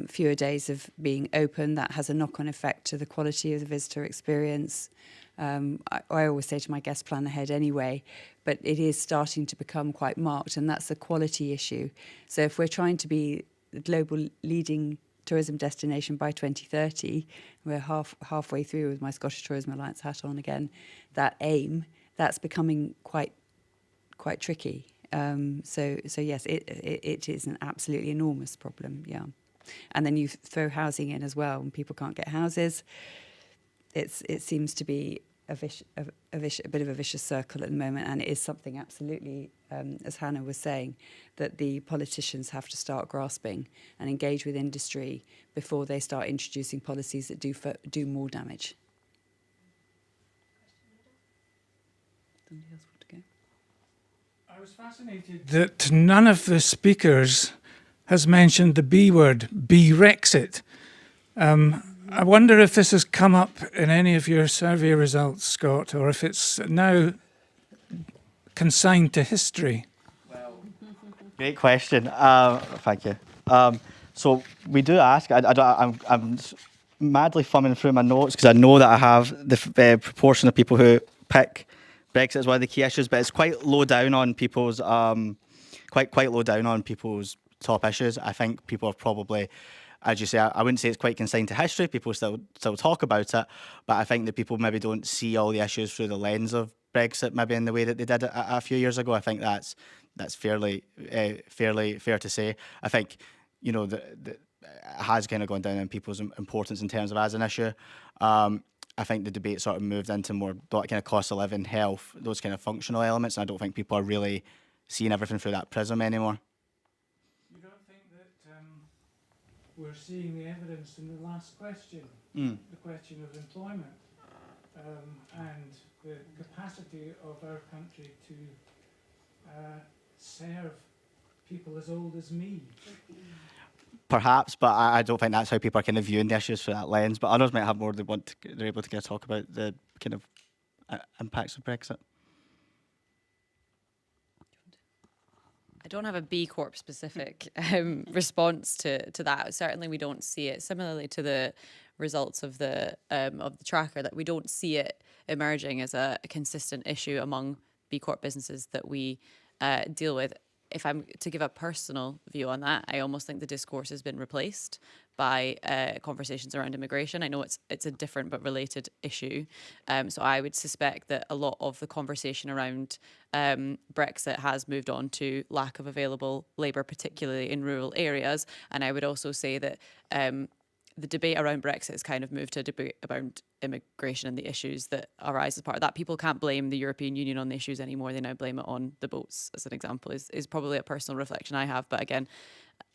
fewer days of being open. That has a knock-on effect to the quality of the visitor experience. I always say to my guests, plan ahead anyway, but it is starting to become quite marked, and that's a quality issue. So if we're trying to be the global leading tourism destination by 2030, we're halfway through with my Scottish Tourism Alliance hat on again, that aim, that's becoming quite tricky. So yes, it is an absolutely enormous problem, yeah. And then you throw housing in as well, and people can't get houses. It seems to be a bit of a vicious circle at the moment, and it is something absolutely, as Hannah was saying, that the politicians have to start grasping and engage with industry before they start introducing policies that do more damage. Somebody else want to go? I was fascinated that none of the speakers has mentioned the B word, Brexit. I wonder if this has come up in any of your survey results, Scott, or if it's now consigned to history. Well, great question. Thank you. So we do ask. I'm madly thumbing through my notes because I know that I have the proportion of people who pick Brexit as one of the key issues, but it's quite low down on people's quite low down on people's top issues. I think people have probably, as you say, I wouldn't say it's quite consigned to history. People still talk about it, but I think that people maybe don't see all the issues through the lens of Brexit, maybe in the way that they did it a few years ago. I think that's fairly fair to say. I think it has kind of gone down in people's importance in terms of as an issue. I think the debate sort of moved into more kind of cost of living, health, those kind of functional elements, and I don't think people are really seeing everything through that prism anymore. You don't think that we're seeing the evidence in the last question, the question of employment, and the capacity of our country to serve people as old as me? Perhaps, but I don't think that's how people are kind of viewing the issues through that lens. But others might have more they're able to kind of talk about the kind of impacts of Brexit. I don't have a B Corp specific response to that. Certainly, we don't see it. Similarly to the results of the tracker, that we don't see it emerging as a consistent issue among B Corp businesses that we deal with. If I'm to give a personal view on that, I almost think the discourse has been replaced by conversations around immigration. I know it's a different but related issue. So I would suspect that a lot of the conversation around Brexit has moved on to lack of available labour, particularly in rural areas. And I would also say that the debate around Brexit has kind of moved to a debate about immigration and the issues that arise as part of that. People can't blame the European Union on the issues anymore. They now blame it on the boats, as an example, is probably a personal reflection I have. But again,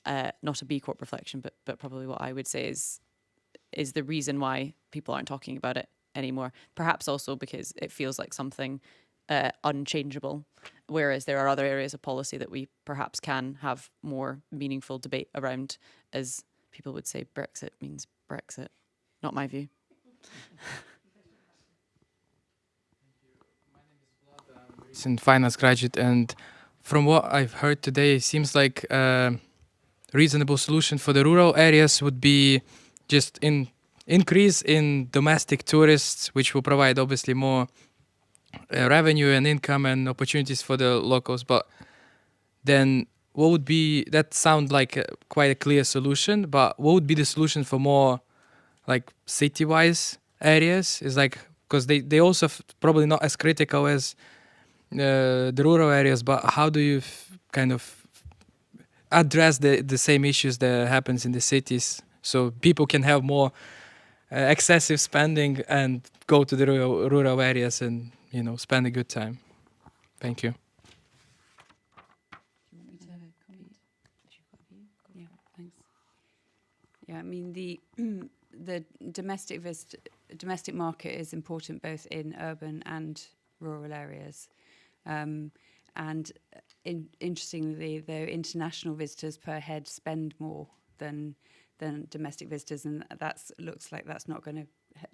not a B Corp reflection, but probably what I would say is the reason why people aren't talking about it anymore. Perhaps also because it feels like something unchangeable, whereas there are other areas of policy that we perhaps can have more meaningful debate around, as people would say Brexit means Brexit. Not my view. Recent finance graduate, and from what I've heard today, it seems like a reasonable solution for the rural areas would be just increase in domestic tourists, which will provide obviously more revenue and income and opportunities for the locals. But then what would be, that sound like quite a clear solution, but what would be the solution for more like city-wise areas? Is like, because they also probably not as critical as the rural areas, but how do you kind of address the same issues that happens in the cities so people can have more excessive spending and go to the rural areas and, you know, spend a good time? Thank you. Yeah, thanks. Yeah, I mean the domestic market is important both in urban and rural areas, and interestingly, though, international visitors per head spend more than domestic visitors, and looks like that's not going to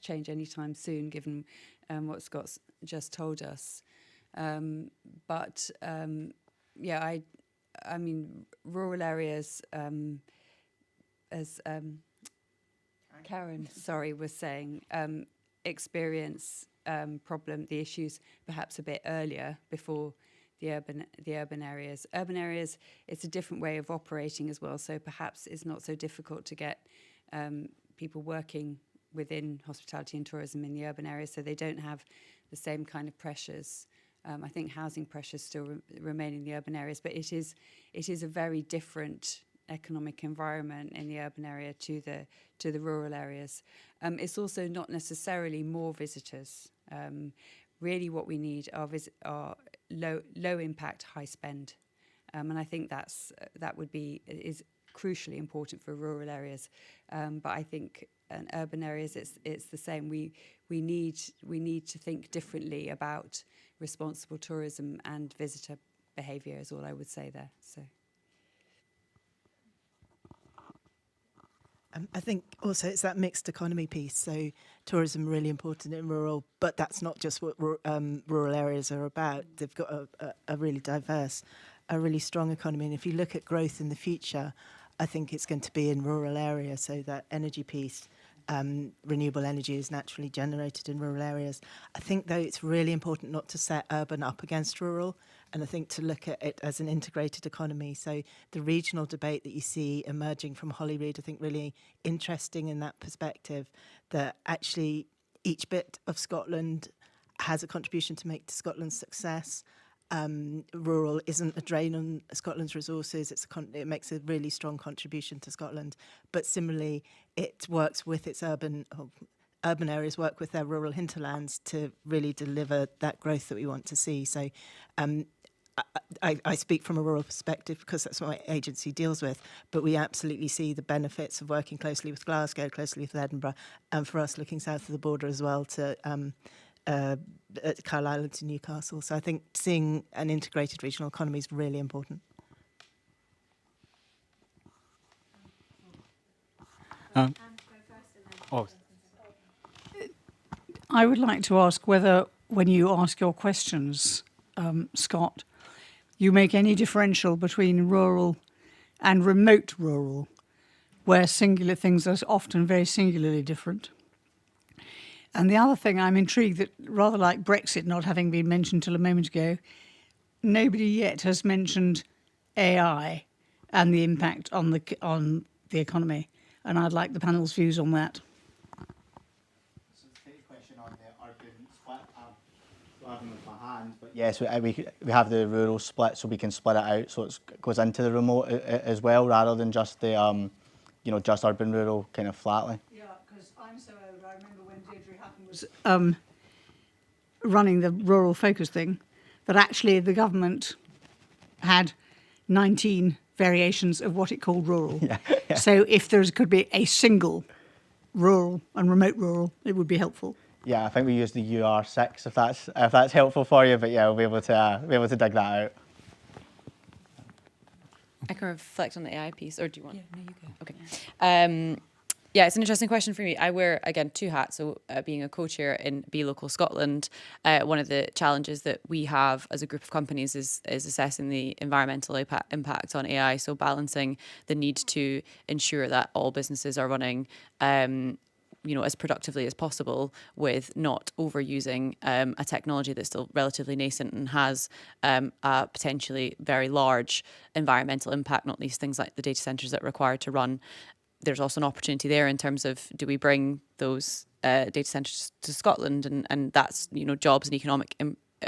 change anytime soon, given what Scott's just told us. Yeah, I mean, rural areas, as Karen, was saying, experience the issues perhaps a bit earlier before the urban areas. Urban areas, it's a different way of operating as well, so perhaps it's not so difficult to get people working within hospitality and tourism in the urban areas, so they don't have the same kind of pressures. I think housing pressures still remain in the urban areas, but it is a very different economic environment in the urban area to the rural areas. It's also not necessarily more visitors. Really, what we need are low impact, high spend, and I think that is crucially important for rural areas. But I think in urban areas, it's the same. We need to think differently about responsible tourism and visitor behaviour. Is all I would say there. So. I think also it's that mixed economy piece. So tourism really important in rural, but that's not just what rural areas are about. They've got a really diverse, a really strong economy. And if you look at growth in the future, I think it's going to be in rural areas. So that energy piece, renewable energy is naturally generated in rural areas. I think, though, it's really important not to set urban up against rural, and I think to look at it as an integrated economy. So the regional debate that you see emerging from Holyrood, I think really interesting in that perspective, that actually each bit of Scotland has a contribution to make to Scotland's success. Rural isn't a drain on Scotland's resources. It makes a really strong contribution to Scotland. But similarly, it works with its urban areas, work with their rural hinterlands to really deliver that growth that we want to see. So I speak from a rural perspective because that's what my agency deals with, but we absolutely see the benefits of working closely with Glasgow, closely with Edinburgh, and for us looking south of the border as well to Carlisle to Newcastle. So I think seeing an integrated regional economy is really important. I would like to ask whether, when you ask your questions, Scott, you make any differential between rural and remote rural, where singular things are often very singularly different. And the other thing, I'm intrigued that, rather like Brexit not having been mentioned till a moment ago, nobody yet has mentioned AI and the impact on the economy. And I'd like the panel's views on that. So to take a question on the urban split, I have them with my hand, but yes, we have the rural split, so we can split it out so it goes into the remote as well, rather than just the just urban rural kind of flatly. Yeah, because I'm so old. I remember when Deirdre Hutton was running the rural focus thing, that actually the government had 19 variations of what it called rural. Yeah. So if there could be a single rural and remote rural, it would be helpful. Yeah, I think we use the UR6 if that's helpful for you. But yeah, we'll be able to dig that out. I can reflect on the AI piece, or do you want? Yeah, no, you go. Okay. Yeah, it's an interesting question for me. I wear, again, two hats. So being a co-chair in Be Local Scotland, one of the challenges that we have as a group of companies is assessing the environmental impact on AI. So balancing the need to ensure that all businesses are running as productively as possible with not overusing a technology that's still relatively nascent and has a potentially very large environmental impact, not least things like the data centres that are required to run. There's also an opportunity there in terms of, do we bring those data centres to Scotland, and that's jobs and economic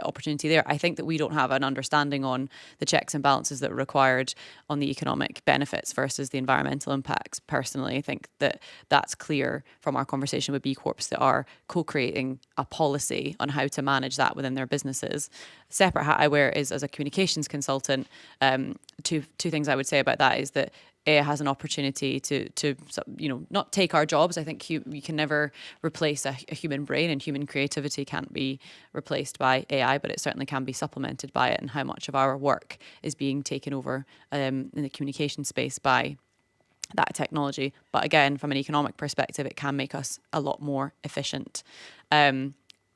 opportunity there. I think that we don't have an understanding on the checks and balances that are required on the economic benefits versus the environmental impacts. Personally, I think that that's clear from our conversation with B Corps that are co-creating a policy on how to manage that within their businesses. Separate hat I wear is as a communications consultant. Two things I would say about that is that AI has an opportunity to not take our jobs. I think you can never replace a human brain, and human creativity can't be replaced by AI, but it certainly can be supplemented by it, and how much of our work is being taken over in the communication space by that technology. But again, from an economic perspective, it can make us a lot more efficient.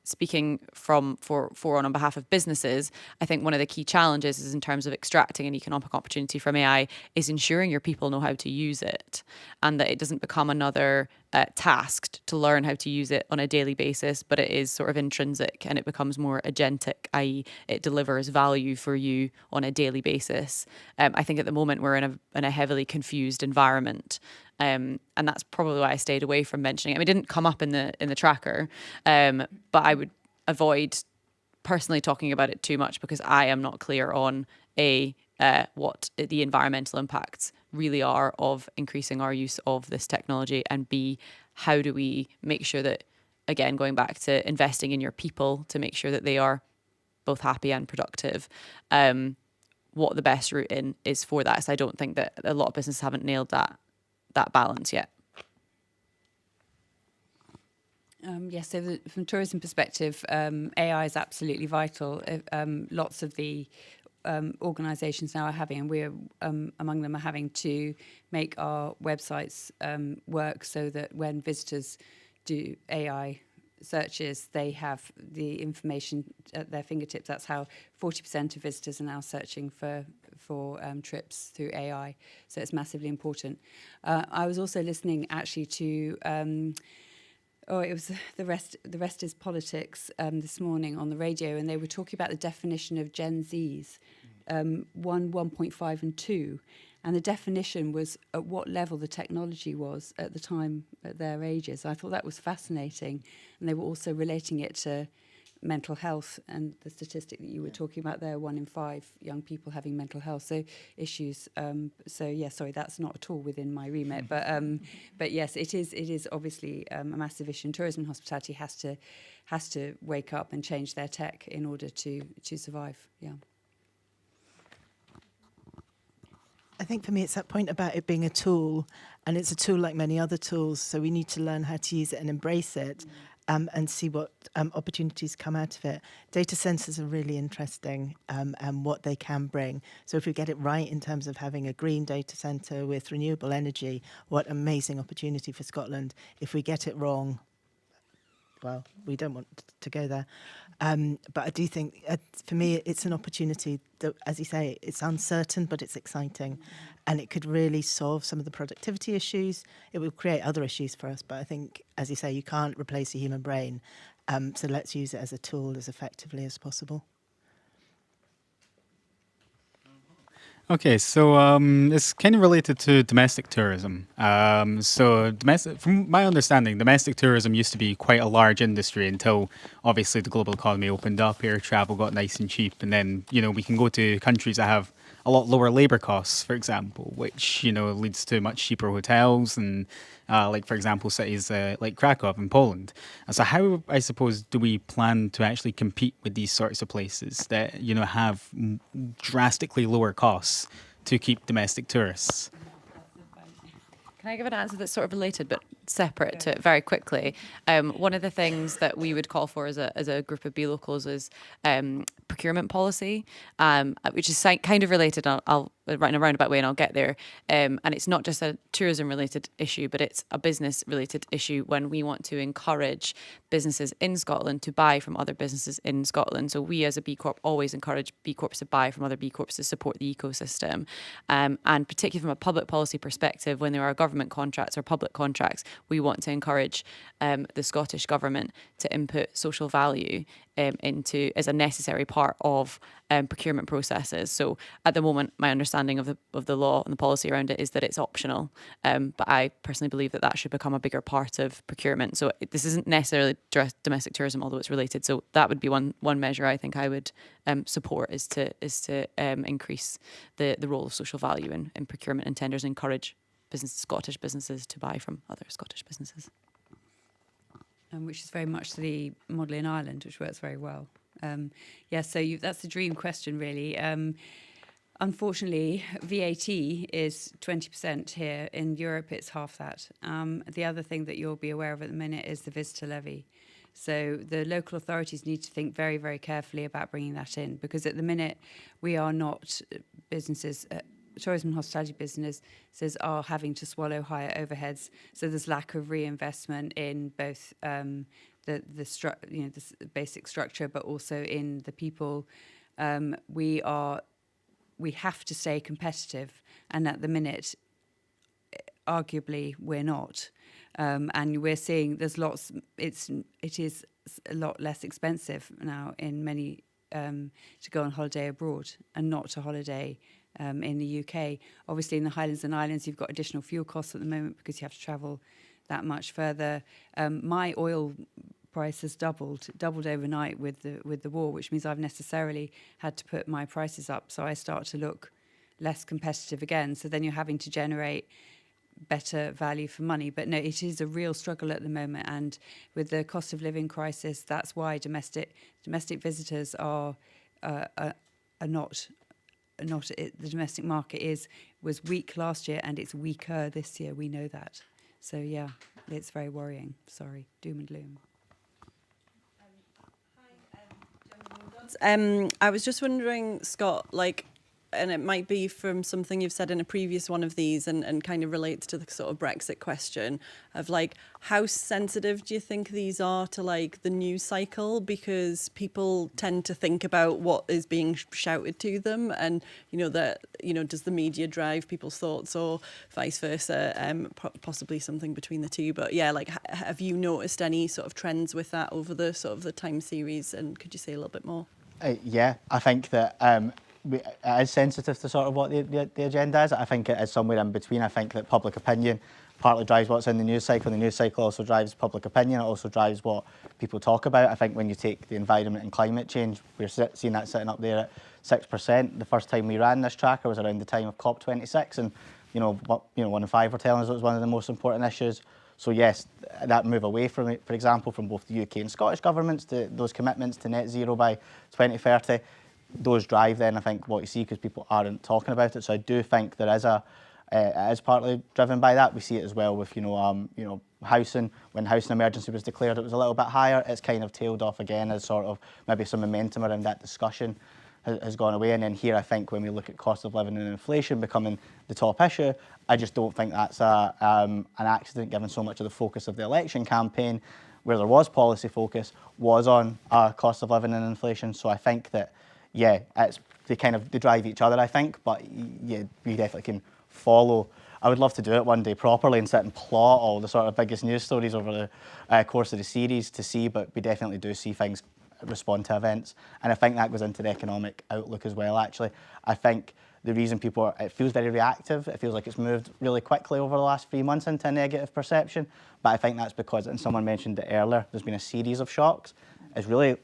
Speaking on behalf of businesses, I think one of the key challenges is in terms of extracting an economic opportunity from AI is ensuring your people know how to use it, and that it doesn't become another task to learn how to use it on a daily basis, but it is sort of intrinsic and it becomes more agentic, i.e. it delivers value for you on a daily basis. I think at the moment we're in a heavily confused environment. And that's probably why I stayed away from mentioning it. I mean, it didn't come up in the tracker, but I would avoid personally talking about it too much, because I am not clear on what the environmental impacts really are of increasing our use of this technology, and B, how do we make sure that, again, going back to investing in your people to make sure that they are both happy and productive, what the best route in is for that. So I don't think that a lot of businesses haven't nailed that balance yet. Yes, so from tourism perspective, AI is absolutely vital. Lots of the organisations now are having, and we're among them, are having to make our websites work so that when visitors do AI searches, they have the information at their fingertips. That's how 40% of visitors are now searching for trips through AI. So it's massively important. I was also listening actually to it was the rest is politics this morning on the radio, and they were talking about the definition of Gen Zs, 1.5 and 2. And the definition was at what level the technology was at the time at their ages. I thought that was fascinating. And they were also relating it to mental health, and the statistic that you were talking about there, 1 in 5 young people having mental health issues. Sorry, that's not at all within my remit. But yes, it is obviously a massive issue. And tourism and hospitality has to wake up and change their tech in order to survive. Yeah. I think for me, it's that point about it being a tool, and it's a tool like many other tools. So we need to learn how to use it and embrace it, and see what opportunities come out of it. Data centres are really interesting, and what they can bring. So if we get it right in terms of having a green data centre with renewable energy, what amazing opportunity for Scotland. If we get it wrong, well, we don't want to go there. But I do think, for me, it's an opportunity that, as you say, it's uncertain, but it's exciting. And it could really solve some of the productivity issues. It will create other issues for us. But I think, as you say, you can't replace the human brain. So let's use it as a tool as effectively as possible. Okay, so it's kind of related to domestic tourism. From my understanding, domestic tourism used to be quite a large industry until obviously the global economy opened up, air travel got nice and cheap, and then, we can go to countries that have a lot lower labor costs, for example, which, leads to much cheaper hotels and, like, for example, cities like Krakow in Poland. And so how, I suppose, do we plan to actually compete with these sorts of places that, have drastically lower costs to keep domestic tourists? Can I give an answer that's sort of related but separate to it very quickly? One of the things that we would call for as a group of B locals is procurement policy, which is kind of related. I'll in a roundabout way, and I'll get there. And it's not just a tourism-related issue, but it's a business-related issue when we want to encourage businesses in Scotland to buy from other businesses in Scotland. So we, as a B Corp, always encourage B Corps to buy from other B Corps to support the ecosystem. And particularly from a public policy perspective, when there are government contracts or public contracts, we want to encourage the Scottish Government to input social value into as a necessary part of procurement processes. So at the moment, my understanding of the law and the policy around it is that it's optional. But I personally believe that should become a bigger part of procurement. So this isn't necessarily domestic tourism, although it's related. So that would be one measure I think I would support is to increase the role of social value in procurement and tenders and encourage Scottish businesses to buy from other Scottish businesses. Which is very much the model in Ireland, which works very well. So that's the dream question, really. Unfortunately, VAT is 20% here. In Europe, it's half that. The other thing that you'll be aware of at the minute is the visitor levy. So the local authorities need to think very, very carefully about bringing that in, because at the minute we are not businesses. Tourism and hospitality businesses are having to swallow higher overheads. So there's lack of reinvestment in both the basic structure, but also in the people. We have to stay competitive, and at the minute, arguably, we're not. And we're seeing there's lots. It is a lot less expensive now in many to go on holiday abroad and not to holiday in the UK. Obviously, in the Highlands and Islands, you've got additional fuel costs at the moment because you have to travel that much further. My oil price has doubled overnight with the war, which means I've necessarily had to put my prices up. So I start to look less competitive again. So then you're having to generate better value for money. But no, it is a real struggle at the moment. And with the cost of living crisis, that's why domestic visitors are not. The domestic market was weak last year, and it's weaker this year. We know that. So yeah, it's very worrying. Sorry, doom and gloom. I was just wondering, Scott, and it might be from something you've said in a previous one of these and kind of relates to the sort of Brexit question of how sensitive do you think these are to the news cycle? Because people tend to think about what is being shouted to them and, does the media drive people's thoughts or vice versa? Possibly something between the two. But yeah, have you noticed any sort of trends with that over the sort of the time series? And could you say a little bit more? Yeah, I think that it is sensitive to sort of what the agenda is. I think it is somewhere in between. I think that public opinion partly drives what's in the news cycle. The news cycle also drives public opinion. It also drives what people talk about. I think when you take the environment and climate change, we're seeing that sitting up there at 6%. The first time we ran this tracker was around the time of COP26, and 1 in 5 were telling us it was one of the most important issues. So yes, that move away from it, for example, from both the UK and Scottish governments to those commitments to net zero by 2030. Those drive then, I think, what you see because people aren't talking about it. So I do think there is it is partly driven by that. We see it as well with housing. When housing emergency was declared, it was a little bit higher. It's kind of tailed off again as sort of maybe some momentum around that discussion has gone away. And then here, I think when we look at cost of living and inflation becoming the top issue, I just don't think that's an accident given so much of the focus of the election campaign where there was policy focus was on cost of living and inflation. So I think that, yeah, they drive each other, I think, but yeah, we definitely can follow. I would love to do it one day properly and sit and plot all the sort of biggest news stories over the course of the series to see, but we definitely do see things respond to events. And I think that goes into the economic outlook as well, actually. I think the reason it feels very reactive, it feels like it's moved really quickly over the last 3 months into a negative perception, but I think that's because, and someone mentioned it earlier, there's been a series of shocks. It's really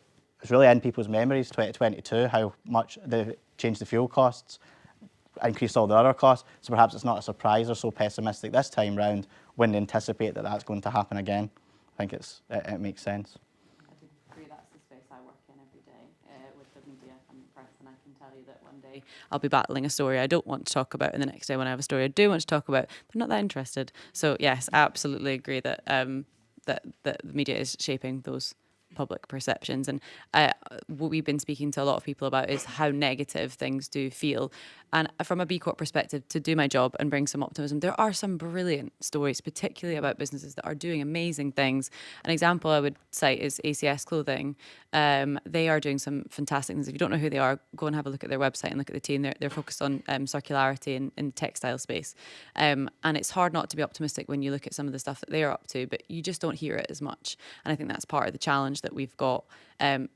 in people's memories, 2022, how much they changed the fuel costs, increased all the other costs, so perhaps it's not a surprise they're so pessimistic this time round when they anticipate that that's going to happen again. I think it makes sense. I do agree, that's the space I work in every day with the media and the press, and I can tell you that one day I'll be battling a story I don't want to talk about, and the next day when I have a story I do want to talk about, they're not that interested. So yes, I absolutely agree that that the media is shaping those public perceptions. And what we've been speaking to a lot of people about is how negative things do feel. And from a B Corp perspective, to do my job and bring some optimism, there are some brilliant stories, particularly about businesses that are doing amazing things. An example I would cite is ACS Clothing. They are doing some fantastic things. If you don't know who they are, go and have a look at their website and look at the team. They're focused on circularity in the textile space. And it's hard not to be optimistic when you look at some of the stuff that they're up to, but you just don't hear it as much. And I think that's part of the challenge that we've got. And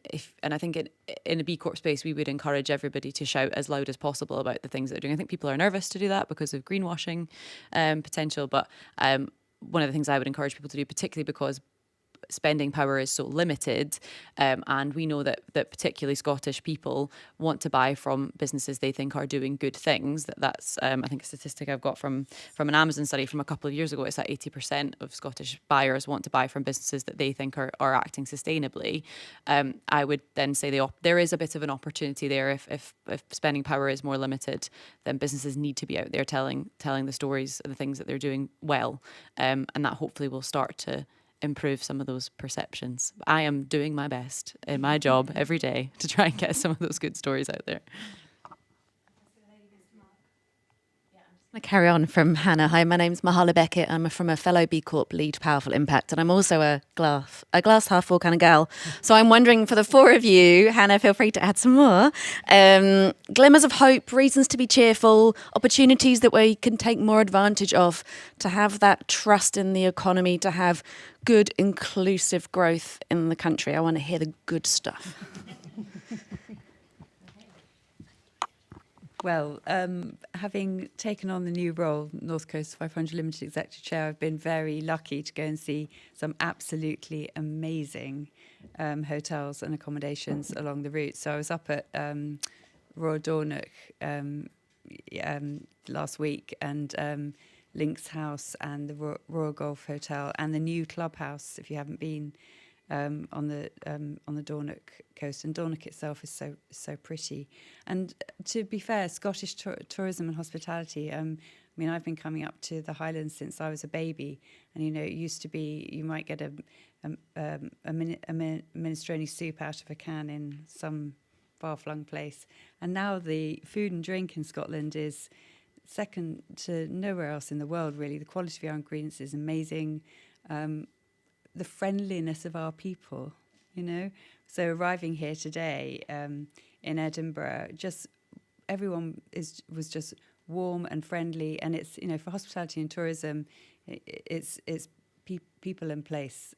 I think in a B Corp space, we would encourage everybody to shout as loud as possible about the things that they're doing. I think people are nervous to do that because of greenwashing potential. But one of the things I would encourage people to do, particularly because spending power is so limited, and we know that particularly Scottish people want to buy from businesses they think are doing good things. That's I think a statistic I've got from an Amazon study from a couple of years ago. It's that 80% of Scottish buyers want to buy from businesses that they think are acting sustainably. I would then say there is a bit of an opportunity there. If spending power is more limited, then businesses need to be out there telling the stories of the things that they're doing well, and that hopefully will start to improve some of those perceptions. I am doing my best in my job every day to try and get some of those good stories out there. I'm going to carry on from Hannah. Hi, my name's Mahala Beckett. I'm from a fellow B Corp Lead Powerful Impact, and I'm also a glass half full kind of gal. So I'm wondering, for the four of you, Hannah, feel free to add some more, glimmers of hope, reasons to be cheerful, opportunities that we can take more advantage of, to have that trust in the economy, to have good, inclusive growth in the country. I want to hear the good stuff. Well, having taken on the new role, North Coast 500 Limited Executive Chair, I've been very lucky to go and see some absolutely amazing hotels and accommodations along the route. So I was up at Royal Dornoch last week, and Lynx House and the Royal Golf Hotel and the new Clubhouse, if you haven't been, on the Dornoch coast, and Dornoch itself is so pretty. And to be fair, Scottish tourism and hospitality. I mean, I've been coming up to the Highlands since I was a baby, and it used to be you might get a minestrone soup out of a can in some far-flung place, and now the food and drink in Scotland is second to nowhere else in the world. Really, the quality of our ingredients is amazing. The friendliness of our people, So arriving here today in Edinburgh, just everyone was just warm and friendly, and it's for hospitality and tourism, it's people and place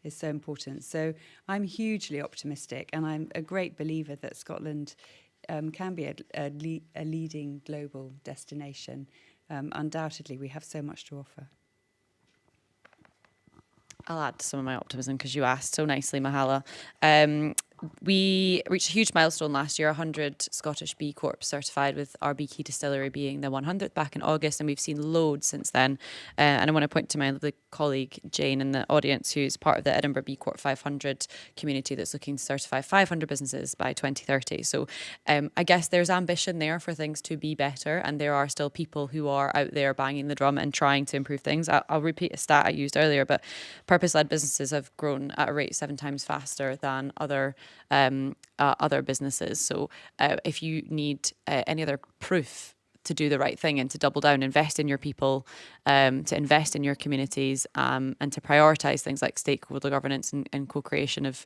is so important. So I'm hugely optimistic, and I'm a great believer that Scotland can be a leading global destination. Undoubtedly, we have so much to offer. I'll add some of my optimism because you asked so nicely, Mahala. We reached a huge milestone last year, 100 Scottish B Corps certified, with our Bee Key distillery being the 100th back in August, and we've seen loads since then. And I want to point to my lovely colleague Jane in the audience, who's part of the Edinburgh B Corp 500 community that's looking to certify 500 businesses by 2030. So I guess there's ambition there for things to be better, and there are still people who are out there banging the drum and trying to improve things. I'll repeat a stat I used earlier, but purpose-led businesses have grown at a rate 7 times faster than other businesses. So if you need any other proof to do the right thing and to double down, invest in your people, to invest in your communities, and to prioritise things like stakeholder governance and co-creation of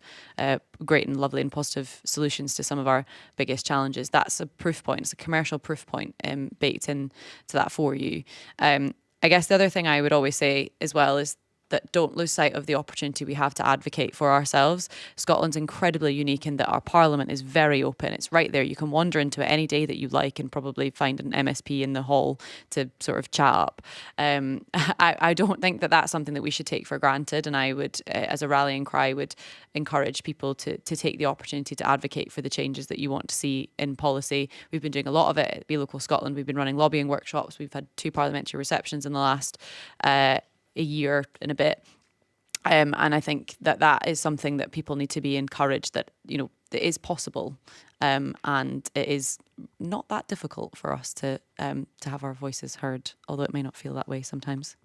great and lovely and positive solutions to some of our biggest challenges. That's a proof point. It's a commercial proof point baked in to that for you. I guess the other thing I would always say as well is that don't lose sight of the opportunity we have to advocate for ourselves. Scotland's incredibly unique in that our parliament is very open. It's right there. You can wander into it any day that you like and probably find an MSP in the hall to sort of chat up. I don't think that that's something that we should take for granted. And I would, as a rallying cry, would encourage people to take the opportunity to advocate for the changes that you want to see in policy. We've been doing a lot of it at Be Local Scotland. We've been running lobbying workshops. We've had 2 parliamentary receptions in the last a year and a bit. And I think that that is something that people need to be encouraged that, you know, it is possible. And it is not that difficult for us to have our voices heard, although it may not feel that way sometimes.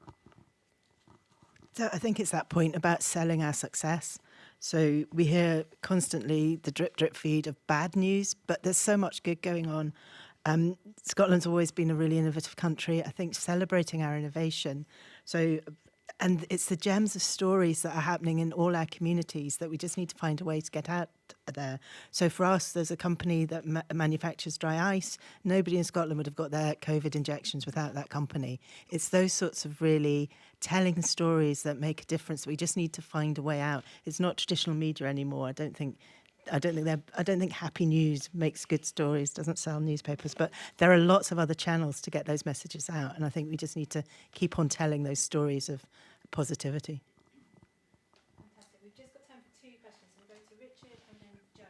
So I think it's that point about selling our success. So we hear constantly the drip feed of bad news, but there's so much good going on. Scotland's always been a really innovative country. I think celebrating our innovation. So, and it's the gems of stories that are happening in all our communities that we just need to find a way to get out there. So for us, there's a company that manufactures dry ice. Nobody in Scotland would have got their COVID injections without that company. It's those sorts of really telling stories that make a difference. We just need to find a way out. It's not traditional media anymore. I don't think happy news makes good stories, doesn't sell newspapers, but there are lots of other channels to get those messages out. And I think we just need to keep on telling those stories of positivity. Fantastic. We've just got time for 2 questions. We'll go to Richard and then Joe.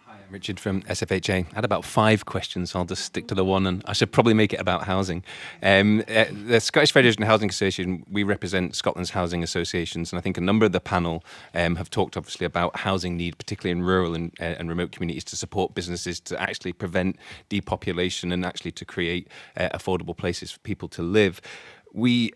Hi, I'm Richard from SFHA. I had about 5 questions, so I'll just stick to the one, and I should probably make it about housing. The Scottish Federation of Housing Association, we represent Scotland's housing associations, and I think a number of the panel have talked obviously about housing need, particularly in rural and remote communities, to support businesses to actually prevent depopulation and actually to create affordable places for people to live. We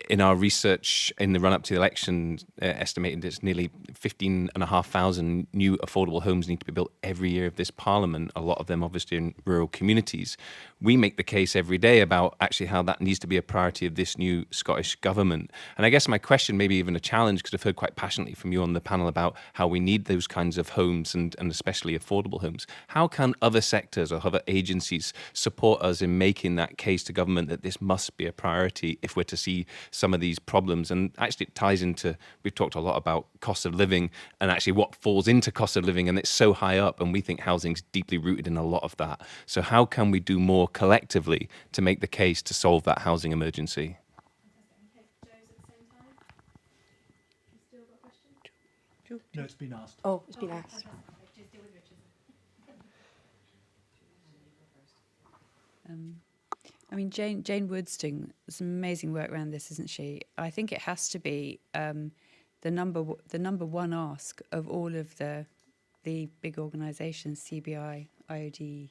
in our research in the run-up to the election, estimated it's nearly 15,500 new affordable homes need to be built every year of this parliament, a lot of them obviously in rural communities. We make the case every day about actually how that needs to be a priority of this new Scottish government. And I guess my question, maybe even a challenge, because I've heard quite passionately from you on the panel about how we need those kinds of homes and especially affordable homes. How can other sectors or other agencies support us in making that case to government that this must be a priority if we're to see some of these problems? And actually it ties into, we've talked a lot about cost of living and actually what falls into cost of living, and it's so high up, and we think housing's deeply rooted in a lot of that. So how can we do more collectively to make the case to solve that housing emergency? No, it's been asked. Oh, it's been asked. I mean, Jane Wood's doing some amazing work around this, isn't she? I think it has to be the number one ask of all of the big organisations, CBI, IOD.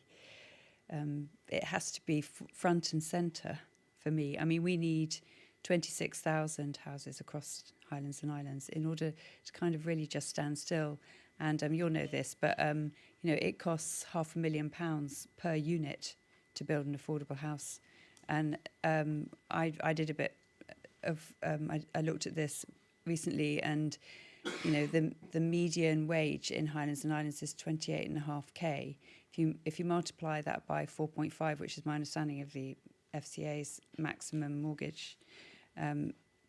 It has to be front and centre for me. I mean, we need 26,000 houses across Highlands and Islands in order to kind of really just stand still. And you'll know this, but it costs £500,000 per unit to build an affordable house. And I did a bit of I looked at this recently, and the median wage in Highlands and Islands is 28.5k. If you multiply that by 4.5, which is my understanding of the FCA's maximum mortgage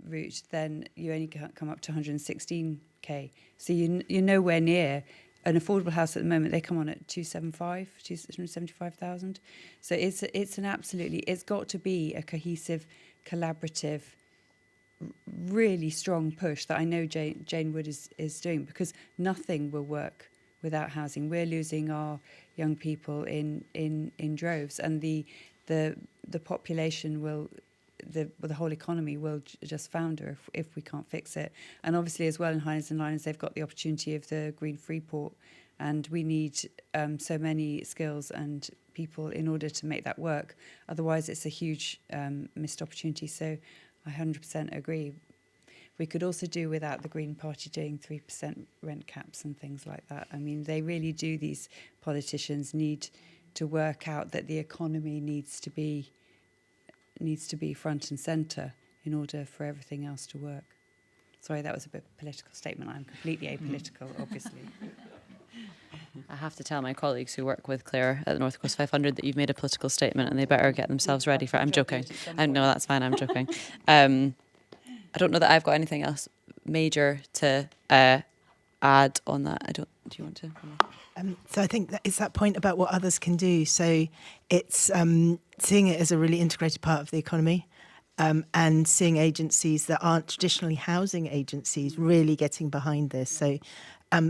route, then you only come up to 116k. So you're nowhere near an affordable house at the moment. They come on at 275,000. So it's an absolutely, it's got to be a cohesive, collaborative, really strong push that I know Jane Wood is doing, because nothing will work without housing. We're losing our young people in droves, and the population will, the whole economy will just founder if we can't fix it. And obviously as well in Highlands and Islands, they've got the opportunity of the Green Freeport, and we need so many skills and people in order to make that work. Otherwise it's a huge missed opportunity. So I 100% agree. We could also do without the Green Party doing 3% rent caps and things like that. I mean, they really do, these politicians need to work out that the economy needs to be front and centre in order for everything else to work. Sorry, that was a bit political statement. I'm completely apolitical, obviously. I have to tell my colleagues who work with Clare at the North Coast 500 that you've made a political statement and they better get themselves ready for it. I'm joking. No, that's fine. I'm joking. I don't know that I've got anything else major to add on that. Do you want to? So I think that it's that point about what others can do. So it's seeing it as a really integrated part of the economy. And seeing agencies that aren't traditionally housing agencies really getting behind this. So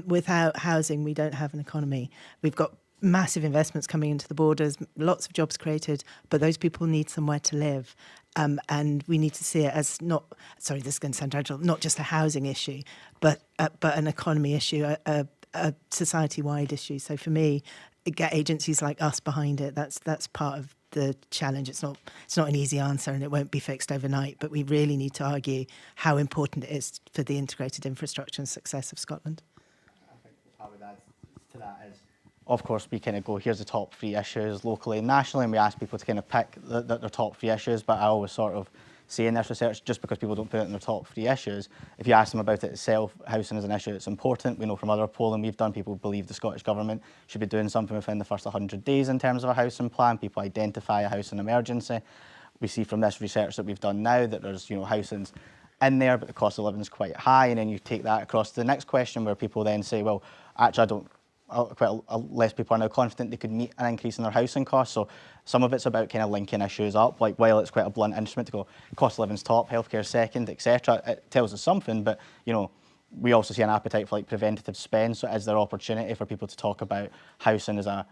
without housing, we don't have an economy. We've got massive investments coming into the borders, lots of jobs created, but those people need somewhere to live. And we need to see it as not, sorry, this is going to sound dreadful, not just a housing issue, but an economy issue, a society-wide issue. So for me, get agencies like us behind it. That's part of the challenge. It's not an easy answer and it won't be fixed overnight, but we really need to argue how important it is for the integrated infrastructure and success of Scotland. I think I would add to that is, of course, we kind of go, here's the top 3 issues locally and nationally, and we ask people to kind of pick their top 3 issues, but I always sort of say in this research, just because people don't put it in their top 3 issues, if you ask them about it itself, housing is an issue that's important. We know from other polling we've done, people believe the Scottish Government should be doing something within the first 100 days in terms of a housing plan. People identify a housing emergency. We see from this research that we've done now that there's, housing's in there, but the cost of living is quite high, and then you take that across to the next question where people then say, well, actually less people are now confident they could meet an increase in their housing costs. So some of it's about kind of linking issues up, like while it's quite a blunt instrument to go cost of living's top, healthcare second, etc. It tells us something, but we also see an appetite for like preventative spend. So is there opportunity for people to talk about housing as a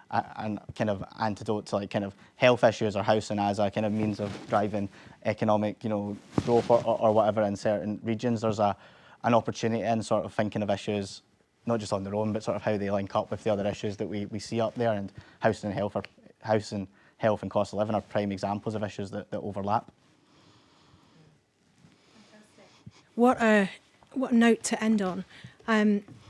kind of antidote to like kind of health issues, or housing as a kind of means of driving economic growth or whatever in certain regions? There's an opportunity in sort of thinking of issues not just on their own, but sort of how they link up with the other issues that we see up there. And housing and health and cost of living are prime examples of issues that overlap. What a note to end on.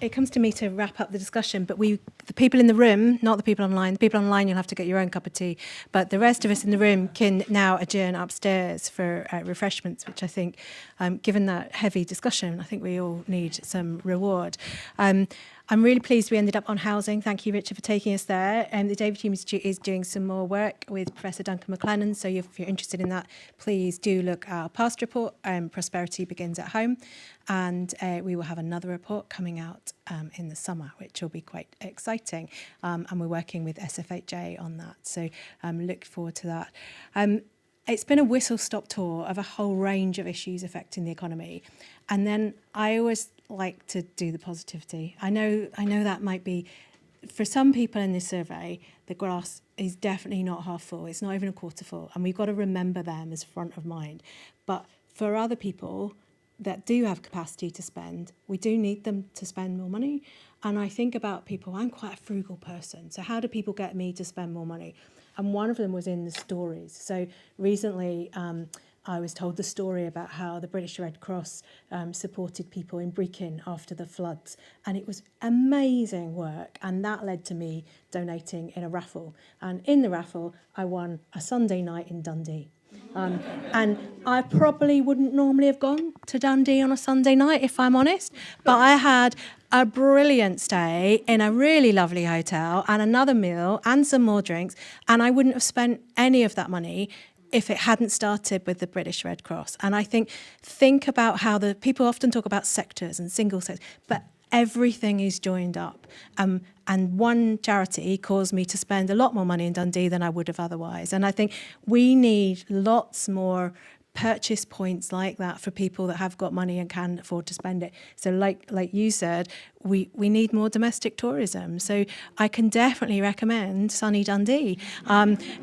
It comes to me to wrap up the discussion, but the people in the room, not the people online, you'll have to get your own cup of tea, but the rest of us in the room can now adjourn upstairs for refreshments, which I think, given that heavy discussion, I think we all need some reward. I'm really pleased we ended up on housing. Thank you, Richard, for taking us there. The David Hume Institute is doing some more work with Professor Duncan McLennan, so if you're interested in that, please do look at our past report, Prosperity Begins at Home, and we will have another report coming out in the summer, which will be quite exciting, and we're working with SFHA on that, so look forward to that. It's been a whistle-stop tour of a whole range of issues affecting the economy, and then I always like to do the positivity. I know that might be, for some people in this survey, the glass is definitely not half full. It's not even a quarter full, and we've got to remember them as front of mind. But for other people that do have capacity to spend, we do need them to spend more money. And I think about people, I'm quite a frugal person, so how do people get me to spend more money? And one of them was in the stories. So recently, I was told the story about how the British Red Cross supported people in Brechin after the floods. And it was amazing work. And that led to me donating in a raffle. And in the raffle, I won a Sunday night in Dundee. And I probably wouldn't normally have gone to Dundee on a Sunday night, if I'm honest. But I had a brilliant stay in a really lovely hotel and another meal and some more drinks. And I wouldn't have spent any of that money if it hadn't started with the British Red Cross. And I think about how the people often talk about sectors and single sectors, but everything is joined up. And one charity caused me to spend a lot more money in Dundee than I would have otherwise. And I think we need lots more purchase points like that for people that have got money and can afford to spend it. So like you said, we need more domestic tourism. So I can definitely recommend sunny Dundee.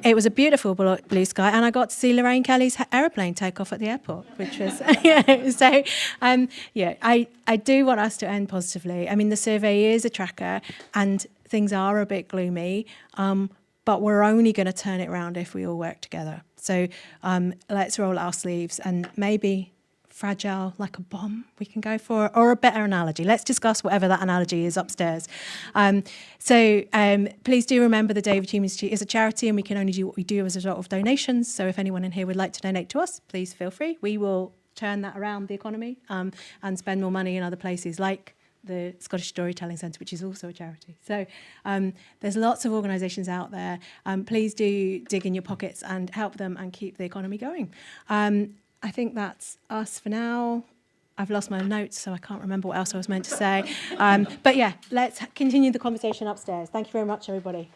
It was a beautiful blue sky, and I got to see Lorraine Kelly's aeroplane take off at the airport, which was, so I do want us to end positively. I mean, the survey is a tracker and things are a bit gloomy, but we're only going to turn it around if we all work together. So let's roll our sleeves and maybe fragile, like a bomb we can go for, or a better analogy. Let's discuss whatever that analogy is upstairs. Please do remember the David Hume Institute is a charity, and we can only do what we do as a result of donations. So if anyone in here would like to donate to us, please feel free. We will turn that around the economy and spend more money in other places like the Scottish Storytelling Centre, which is also a charity. So there's lots of organisations out there. Please do dig in your pockets and help them and keep the economy going. I think that's us for now. I've lost my notes, so I can't remember what else I was meant to say. But yeah, let's continue the conversation upstairs. Thank you very much, everybody.